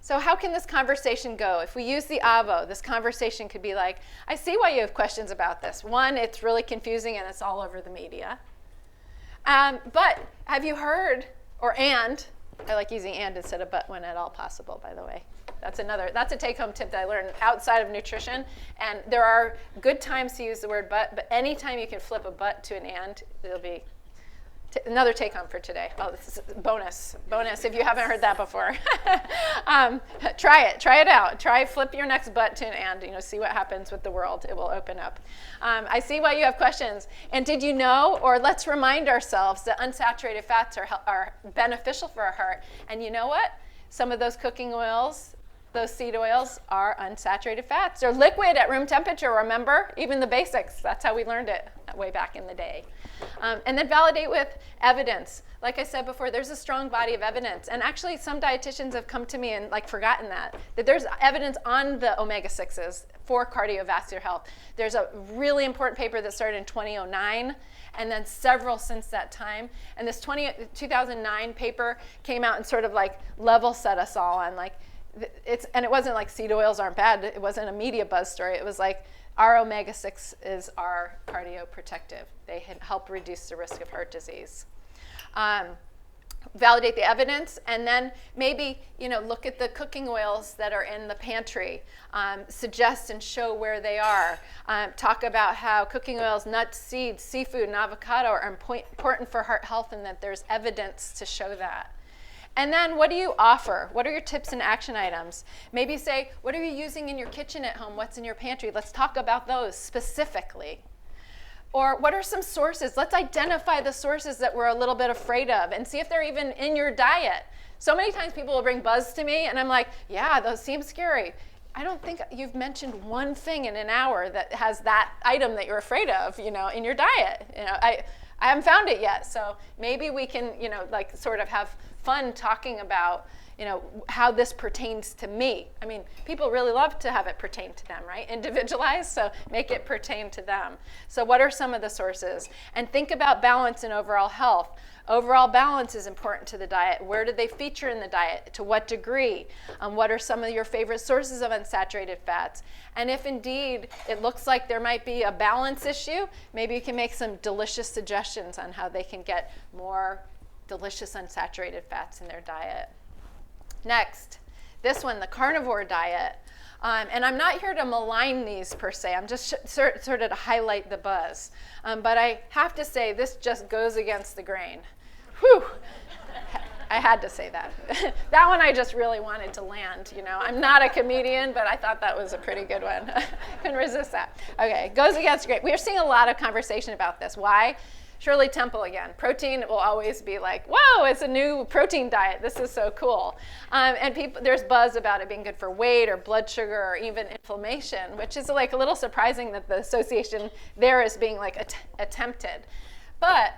So how can this conversation go? If we use the AVO, this conversation could be like, I see why you have questions about this. One, it's really confusing and it's all over the media. But have you heard, I like using and instead of but when at all possible, by the way. That's a take-home tip that I learned outside of nutrition. And there are good times to use the word but anytime you can flip a but to an and, it'll be another take-home for today. Oh, this is bonus if you haven't heard that before. Try it out. Flip your next but to an and, see what happens with the world. It will open up. I see why you have questions. And did you know, or let's remind ourselves that unsaturated fats are beneficial for our heart. And you know what? Some of those cooking oils, those seed oils, are unsaturated fats. They're liquid at room temperature, remember? Even the basics. That's how we learned it way back in the day. And then validate with evidence. Like I said before, there's a strong body of evidence. And actually, some dietitians have come to me and forgotten that there's evidence on the omega-6s for cardiovascular health. There's a really important paper that started in 2009, and then several since that time. And this 2009 paper came out and sort of level set us all on and it wasn't like seed oils aren't bad. It wasn't a media buzz story. It was our omega-6s are cardioprotective. They help reduce the risk of heart disease. Validate the evidence, and then maybe look at the cooking oils that are in the pantry. Suggest and show where they are. Talk about how cooking oils, nuts, seeds, seafood, and avocado are important for heart health, and that there's evidence to show that. And then what do you offer? What are your tips and action items? Maybe say, what are you using in your kitchen at home? What's in your pantry? Let's talk about those specifically. Or what are some sources? Let's identify the sources that we're a little bit afraid of and see if they're even in your diet. So many times people will bring buzz to me and I'm like, yeah, those seem scary. I don't think you've mentioned one thing in an hour that has that item that you're afraid of, in your diet. I haven't found it yet. So maybe we can, sort of have fun talking about, how this pertains to me. I mean, people really love to have it pertain to them, right? Individualized, so make it pertain to them. So what are some of the sources? And think about balance and overall health. Overall balance is important to the diet. Where do they feature in the diet? To what degree? What are some of your favorite sources of unsaturated fats? And if indeed it looks like there might be a balance issue, maybe you can make some delicious suggestions on how they can get more delicious unsaturated fats in their diet. Next, this one, the carnivore diet. And I'm not here to malign these per se. I'm just sort of to highlight the buzz. But I have to say, this just goes against the grain. Whew. I had to say that. That one I just really wanted to land. I'm not a comedian, but I thought that was a pretty good one. Couldn't resist that. Okay, goes against the grain. We're seeing a lot of conversation about this. Why? Shirley Temple again. Protein will always be like, whoa, it's a new protein diet. This is so cool. And there's buzz about it being good for weight or blood sugar or even inflammation, which is like a little surprising that the association there is being like attempted. But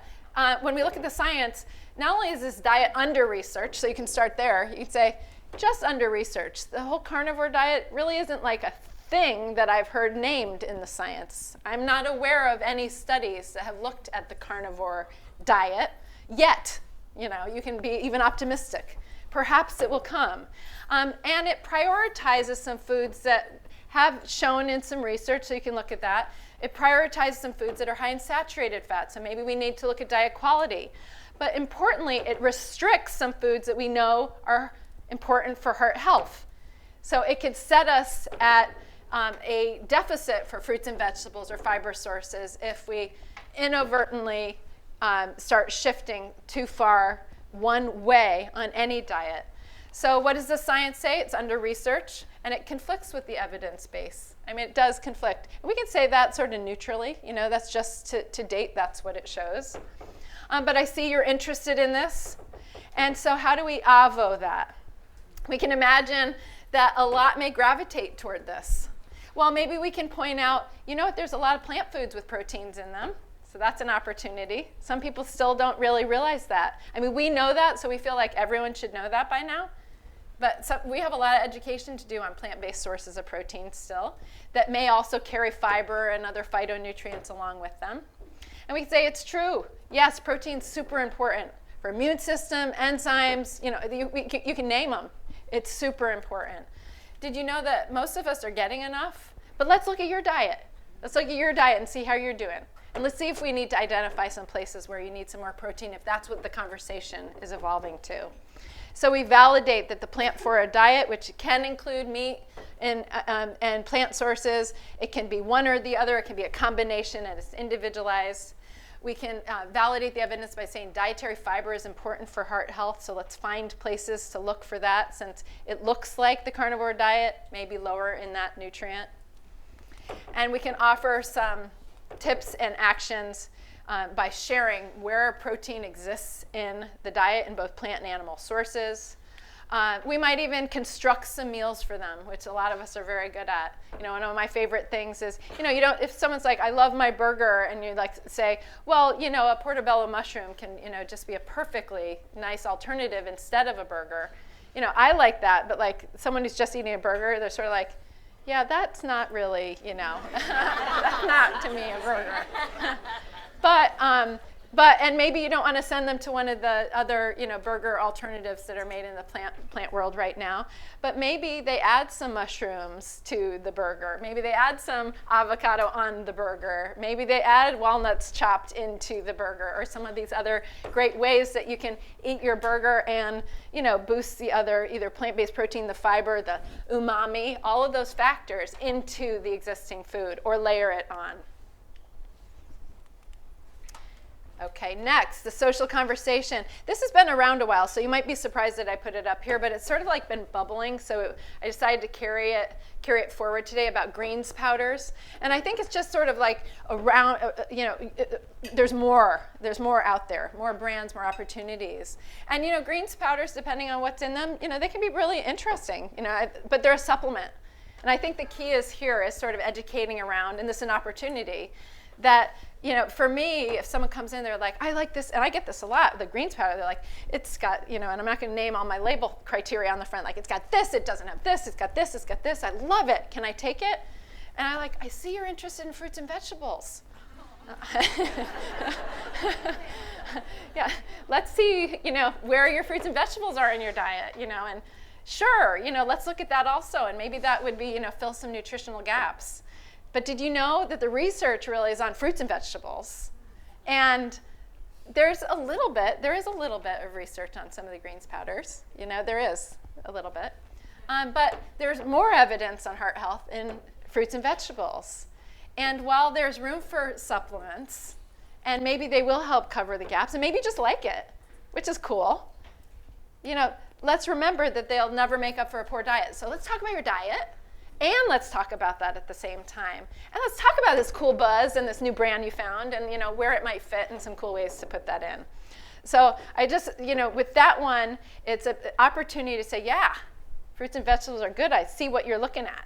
when we look at the science, not only is this diet under-researched, so you can start there, you can say, just under-researched. The whole carnivore diet really isn't like a thing that I've heard named in the science. I'm not aware of any studies that have looked at the carnivore diet yet. You know, you can be even optimistic. Perhaps it will come. And it prioritizes some foods that have shown in some research, so you can look at that. It prioritizes some foods that are high in saturated fat, so maybe we need to look at diet quality. But importantly, it restricts some foods that we know are important for heart health. So it could set us at a deficit for fruits and vegetables or fiber sources if we inadvertently start shifting too far one way on any diet. So what does the science say? It's under research, and it conflicts with the evidence base. I mean, it does conflict. And we can say that sort of neutrally. You know, that's just to date, that's what it shows. But I see you're interested in this. And so how do we avo that? We can imagine that a lot may gravitate toward this. Well, maybe we can point out, you know what, there's a lot of plant foods with proteins in them. So that's an opportunity. Some people still don't really realize that. I mean, we know that, so we feel like everyone should know that by now. But we have a lot of education to do on plant-based sources of protein still that may also carry fiber and other phytonutrients along with them. And we can say it's true. Yes, protein's super important for immune system, enzymes, you know, you can name them. It's super important. Did you know that most of us are getting enough? But let's look at your diet. Let's look at your diet and see how you're doing. And let's see if we need to identify some places where you need some more protein, if that's what the conversation is evolving to. So we validate that the plant-forward diet, which can include meat and plant sources, it can be one or the other, it can be a combination, and it's individualized. We can validate the evidence by saying dietary fiber is important for heart health, so let's find places to look for that, since it looks like the carnivore diet may be lower in that nutrient. And we can offer some tips and actions by sharing where protein exists in the diet in both plant and animal sources. We might even construct some meals for them, which a lot of us are very good at. You know, one of my favorite things is, you know, if someone's like, I love my burger, and you like say, well, you know, a portobello mushroom can, you know, just be a perfectly nice alternative instead of a burger. You know, I like that, but like someone who's just eating a burger, they're sort of like, yeah, that's not really, you know, that's not to me a burger. And maybe you don't want to send them to one of the other, you know, burger alternatives that are made in the plant world right now. But maybe they add some mushrooms to the burger. Maybe they add some avocado on the burger. Maybe they add walnuts chopped into the burger, or some of these other great ways that you can eat your burger and, you know, boost the other either plant-based protein, the fiber, the umami, all of those factors into the existing food, or layer it on. Okay, next, the social conversation. This has been around a while, so you might be surprised that I put it up here, but it's sort of like been bubbling, so I decided to carry it forward today about greens powders. And I think it's just sort of like around, you know, there's more out there, more brands, more opportunities. And, you know, greens powders, depending on what's in them, you know, they can be really interesting, you know, but they're a supplement. And I think the key is here is sort of educating around, and this is an opportunity, that, you know, for me, if someone comes in, they're like, I like this, and I get this a lot, the greens powder, they're like, it's got, you know, and I'm not gonna name all my label criteria on the front, like, it's got this, it doesn't have this, it's got this, it's got this, I love it, can I take it? And I see you're interested in fruits and vegetables. Yeah, let's see, you know, where your fruits and vegetables are in your diet, you know, and sure, you know, let's look at that also, and maybe that would be, you know, fill some nutritional gaps. But did you know that the research really is on fruits and vegetables? And there is a little bit of research on some of the greens powders. You know, there is a little bit. But there's more evidence on heart health in fruits and vegetables. And while there's room for supplements, and maybe they will help cover the gaps, and maybe just like it, which is cool, you know, let's remember that they'll never make up for a poor diet. So let's talk about your diet. And let's talk about that at the same time. And let's talk about this cool buzz and this new brand you found and, where it might fit and some cool ways to put that in. So I just, with that one, it's an opportunity to say, yeah, fruits and vegetables are good. I see what you're looking at,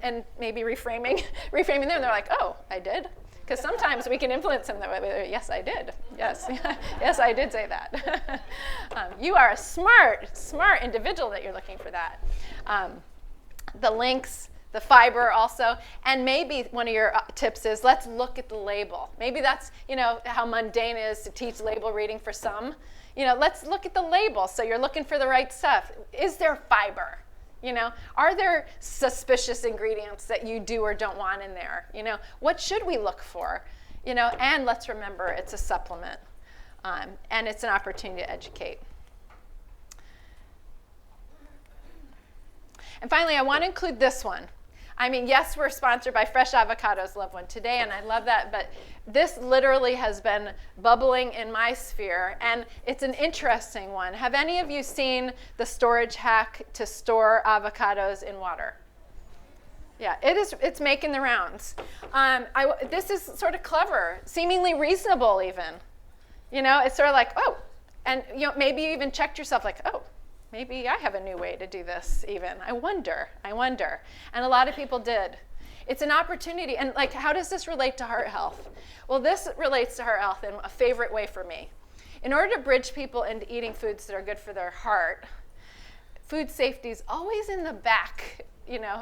and maybe reframing them. They're like, oh, I did? Because sometimes we can influence them that way. Yes, I did. Yes, yes, I did say that. You are a smart individual that you're looking for that. The links, the fiber also, and maybe one of your tips is let's look at the label. Maybe that's, how mundane it is to teach label reading for some. Let's look at the label so you're looking for the right stuff. Is there fiber? Are there suspicious ingredients that you do or don't want in there? What should we look for? And let's remember it's a supplement, and it's an opportunity to educate. And finally, I want to include this one. I mean, yes, we're sponsored by Fresh Avocados, Love One Today, and I love that, but this literally has been bubbling in my sphere, and it's an interesting one. Have any of you seen the storage hack to store avocados in water? Yeah, it's making the rounds. This is sort of clever, seemingly reasonable even. It's sort of like, oh, and maybe you even checked yourself like, oh, maybe I have a new way to do this even. I wonder. And a lot of people did. It's an opportunity. And how does this relate to heart health? Well, this relates to heart health in a favorite way for me. In order to bridge people into eating foods that are good for their heart, food safety is always in the back.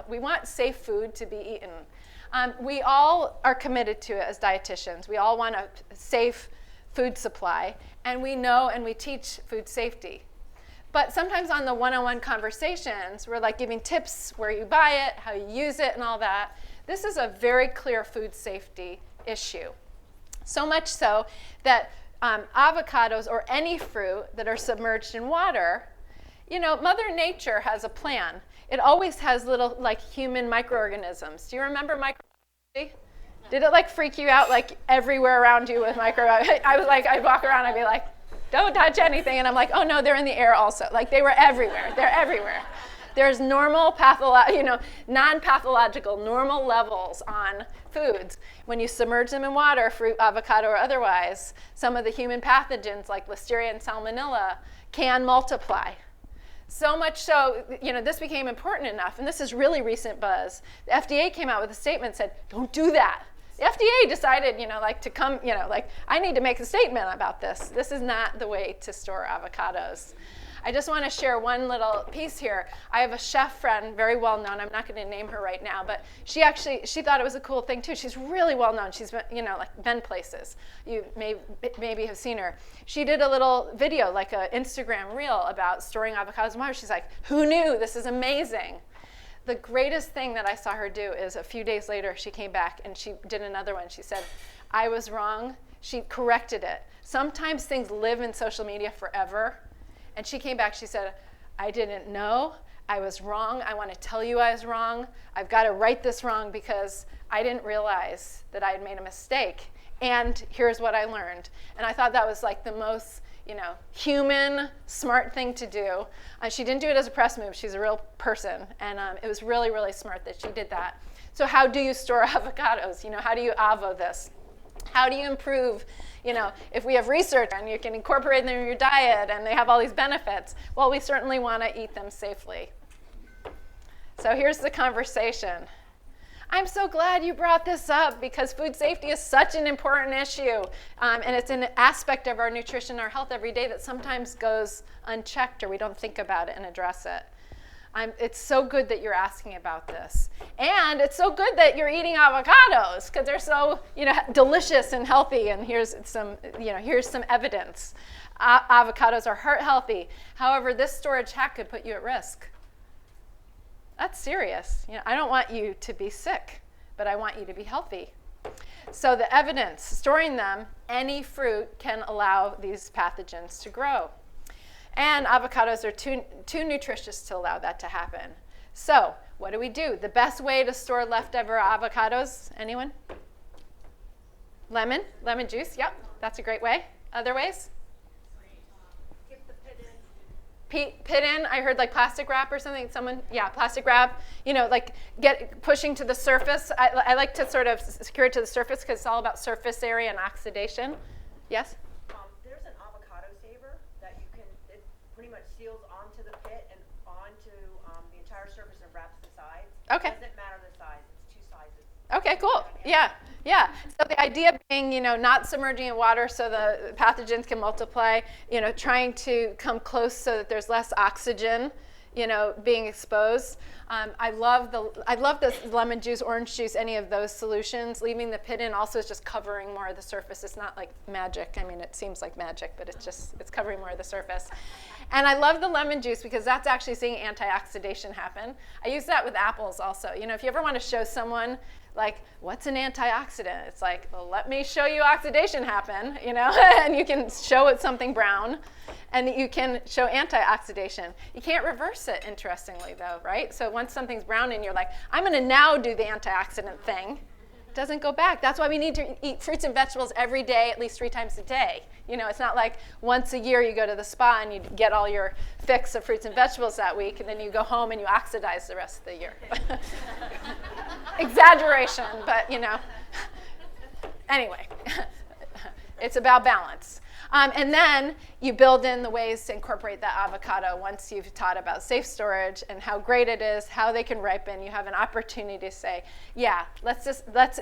We want safe food to be eaten. We all are committed to it as dietitians. We all want a safe food supply. And we know and we teach food safety. But sometimes on the one-on-one conversations, we're giving tips where you buy it, how you use it, and all that. This is a very clear food safety issue. So much so that avocados or any fruit that are submerged in water, Mother Nature has a plan. It always has little human microorganisms. Do you remember microbiology? Did it freak you out everywhere around you with microbiology? I'd walk around, I'd be like, don't touch anything. And I'm like, oh no, they're in the air also. They were everywhere. They're everywhere. There's normal, non-pathological, normal levels on foods. When you submerge them in water, fruit, avocado, or otherwise, some of the human pathogens like Listeria and Salmonella can multiply. So much so, this became important enough, and this is really recent buzz. The FDA came out with a statement and said, don't do that. The FDA decided, to come, I need to make a statement about this. This is not the way to store avocados. I just want to share one little piece here. I have a chef friend, very well known. I'm not going to name her right now, but she thought it was a cool thing too. She's really well known. She's been, been places. You maybe have seen her. She did a little video, an Instagram reel about storing avocados in water. She's like, who knew? This is amazing. The greatest thing that I saw her do is a few days later, she came back and she did another one. She said, I was wrong. She corrected it. Sometimes things live in social media forever. And she came back, she said, I didn't know. I was wrong. I want to tell you I was wrong. I've got to right this wrong because I didn't realize that I had made a mistake. And here's what I learned. And I thought that was the most human, smart thing to do. She didn't do it as a press move. She's a real person. And it was really, really smart that she did that. So how do you store avocados? How do you avo this? How do you improve, if we have research and you can incorporate them in your diet and they have all these benefits? Well, we certainly want to eat them safely. So here's the conversation. I'm so glad you brought this up because food safety is such an important issue. And it's an aspect of our nutrition, our health every day that sometimes goes unchecked or we don't think about it and address it. It's so good that you're asking about this. And it's so good that you're eating avocados because they're so, delicious and healthy. And here's some evidence. Avocados are heart healthy. However, this storage hack could put you at risk. That's serious. I don't want you to be sick, but I want you to be healthy. So the evidence, storing them, any fruit can allow these pathogens to grow. And avocados are too nutritious to allow that to happen. So what do we do? The best way to store leftover avocados, anyone? Lemon juice, yep, that's a great way. Other ways? pit in, I heard like plastic wrap or something. Plastic wrap, like pushing to the surface. I like to sort of secure it to the surface because it's all about surface area and oxidation. Yes? There's an avocado saver that it pretty much seals onto the pit and onto the entire surface and wraps the sides. Okay. It doesn't matter the size, it's 2 sizes. Okay, cool. Yeah. So the idea being, not submerging in water so the pathogens can multiply, trying to come close so that there's less oxygen, being exposed. I love the lemon juice, orange juice, any of those solutions. Leaving the pit in also is just covering more of the surface. It's not like magic. I mean, it seems like magic, but it's covering more of the surface. And I love the lemon juice because that's actually seeing antioxidation happen. I use that with apples also. If you ever want to show someone, like, what's an antioxidant? It's like, well, let me show you oxidation happen, and you can show it something brown, and you can show antioxidation. You can't reverse it, interestingly, though, right? So once something's brown and you're like, I'm going to now do the antioxidant thing, it doesn't go back. That's why we need to eat fruits and vegetables every day, at least 3 times a day. It's not like once a year you go to the spa and you get all your fix of fruits and vegetables that week, and then you go home and you oxidize the rest of the year. Exaggeration, but anyway, it's about balance. And then you build in the ways to incorporate that avocado once you've taught about safe storage and how great it is, how they can ripen. You have an opportunity to say, yeah, let's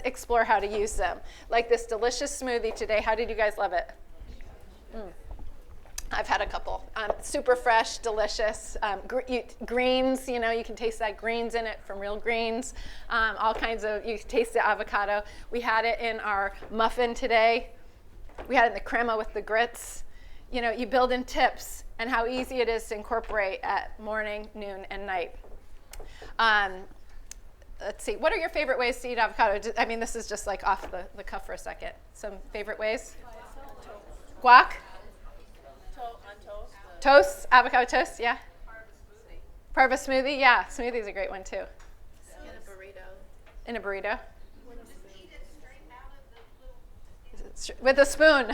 explore how to use them. Like this delicious smoothie today. How did you guys love it? I've had a couple. Super fresh, delicious. Greens, you can taste that greens in it from real greens. All kinds of, you taste the avocado. We had it in our muffin today. We had it in the crema with the grits. You build in tips and how easy it is to incorporate at morning, noon, and night. Let's see, what are your favorite ways to eat avocado? I mean, this is just like off the cuff for a second. Some favorite ways? Guac? Toast, avocado toast, yeah. Part of a smoothie, yeah. Smoothie's a great one too. In a burrito. With a spoon.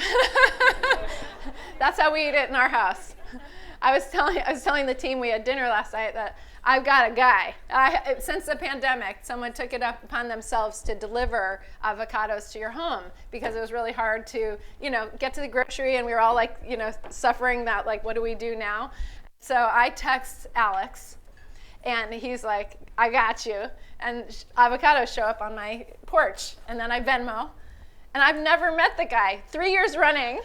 That's how we eat it in our house. I was telling the team we had dinner last night that I've got a guy. Since the pandemic, someone took it upon themselves to deliver avocados to your home because it was really hard to, get to the grocery, and we were all like, suffering that, like, what do we do now? So I text Alex, and he's like, I got you. And avocados show up on my porch, and then I Venmo. And I've never met the guy, 3 years running.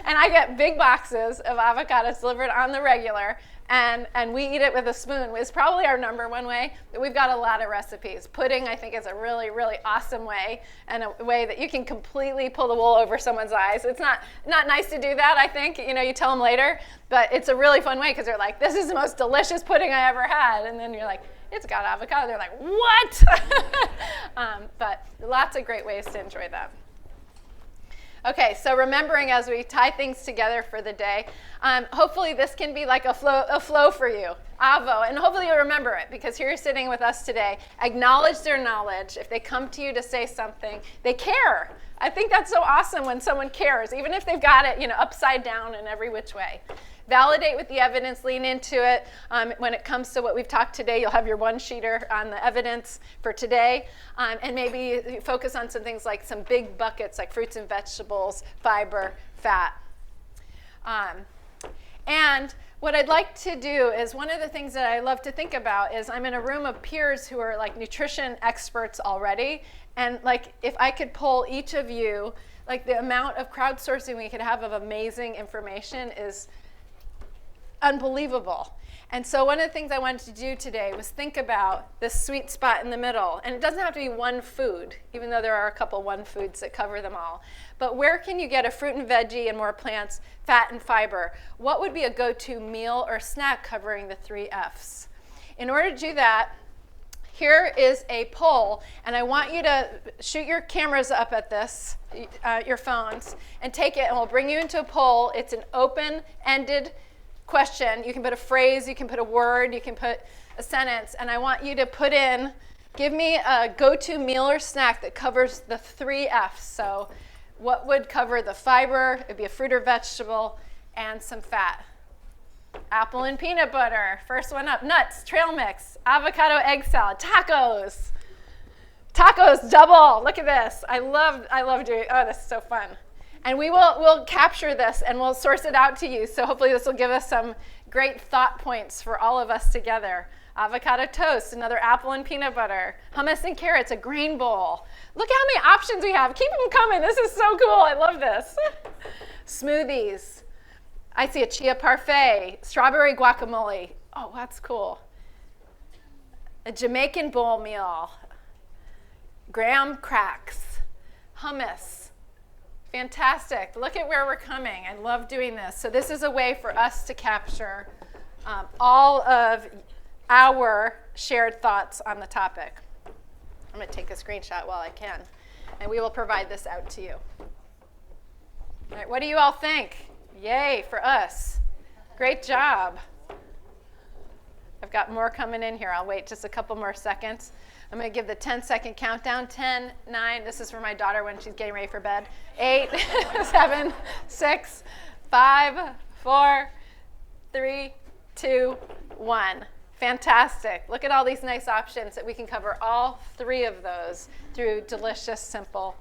And I get big boxes of avocados delivered on the regular, and we eat it with a spoon. It's probably our #1 way, but we've got a lot of recipes. Pudding, I think, is a really, really awesome way, and a way that you can completely pull the wool over someone's eyes. It's not nice to do that, I think. You tell them later, but it's a really fun way because they're like, this is the most delicious pudding I ever had. And then you're like, it's got avocado. They're like, what? But lots of great ways to enjoy that. Okay, so remembering as we tie things together for the day, hopefully this can be like a flow for you, Avo, and hopefully you'll remember it because here you're sitting with us today. Acknowledge their knowledge. If they come to you to say something, they care. I think that's so awesome when someone cares, even if they've got it, upside down in every which way. Validate with the evidence, lean into it. When it comes to what we've talked today, you'll have your 1-sheeter on the evidence for today. And maybe focus on some things like some big buckets like fruits and vegetables, fiber, fat. And what I'd like to do is one of the things that I love to think about is I'm in a room of peers who are like nutrition experts already. And like if I could poll each of you, like the amount of crowdsourcing we could have of amazing information is unbelievable. And so one of the things I wanted to do today was think about this sweet spot in the middle. And it doesn't have to be one food, even though there are a couple one foods that cover them all. But where can you get a fruit and veggie and more plants, fat and fiber? What would be a go-to meal or snack covering the 3 F's? In order to do that, here is a poll, and I want you to shoot your cameras up at this, your phones, and take it, and we'll bring you into a poll. It's an open-ended question. You can put a phrase, you can put a word, you can put a sentence, and I want you to put in, give me a go-to meal or snack that covers the 3 F's. So what would cover the fiber? It'd be a fruit or vegetable, and some fat. Apple and peanut butter, first one up. Nuts, trail mix, avocado egg salad, tacos. Tacos double, look at this. I love doing, oh, this is so fun. And we'll capture this and we'll source it out to you. So hopefully this will give us some great thought points for all of us together. Avocado toast, another apple and peanut butter. Hummus and carrots, a grain bowl. Look how many options we have. Keep them coming. This is so cool. I love this. Smoothies. I see a chia parfait, strawberry guacamole. Oh, that's cool. A Jamaican bowl meal. Graham cracks. Hummus. Fantastic. Look at where we're coming. I love doing this. So this is a way for us to capture all of our shared thoughts on the topic. I'm going to take a screenshot while I can, and we will provide this out to you. All right, what do you all think? Yay for us. Great job. I've got more coming in here. I'll wait just a couple more seconds. I'm going to give the 10-second countdown. 10, 9. This is for my daughter when she's getting ready for bed. 8, 7, 6, 5, 4, 3, 2, 1. Fantastic. Look at all these nice options that we can cover all 3 of those through delicious, simple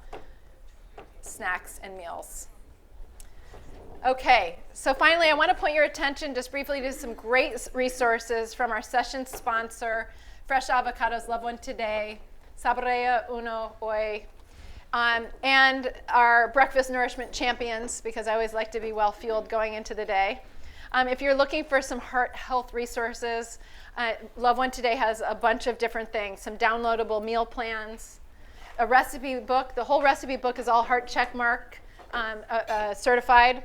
snacks and meals. Okay, so finally I want to point your attention just briefly to some great resources from our session sponsor, Fresh Avocados, Love One Today, Saborea Uno Hoy, and our breakfast nourishment champions, because I always like to be well fueled going into the day. If you're looking for some heart health resources, Love One Today has a bunch of different things, some downloadable meal plans, a recipe book. The whole recipe book is all heart check mark certified.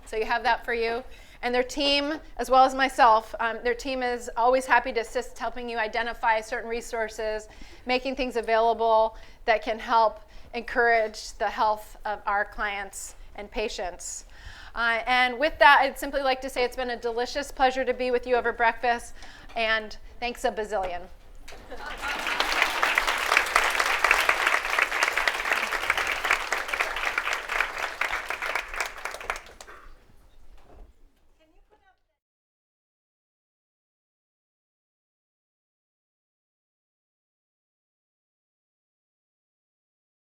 So you have that for you. And their team, as well as myself, their team is always happy to assist helping you identify certain resources, making things available that can help encourage the health of our clients and patients. And with that, I'd simply like to say it's been a delicious pleasure to be with you over breakfast, and thanks a bazillion.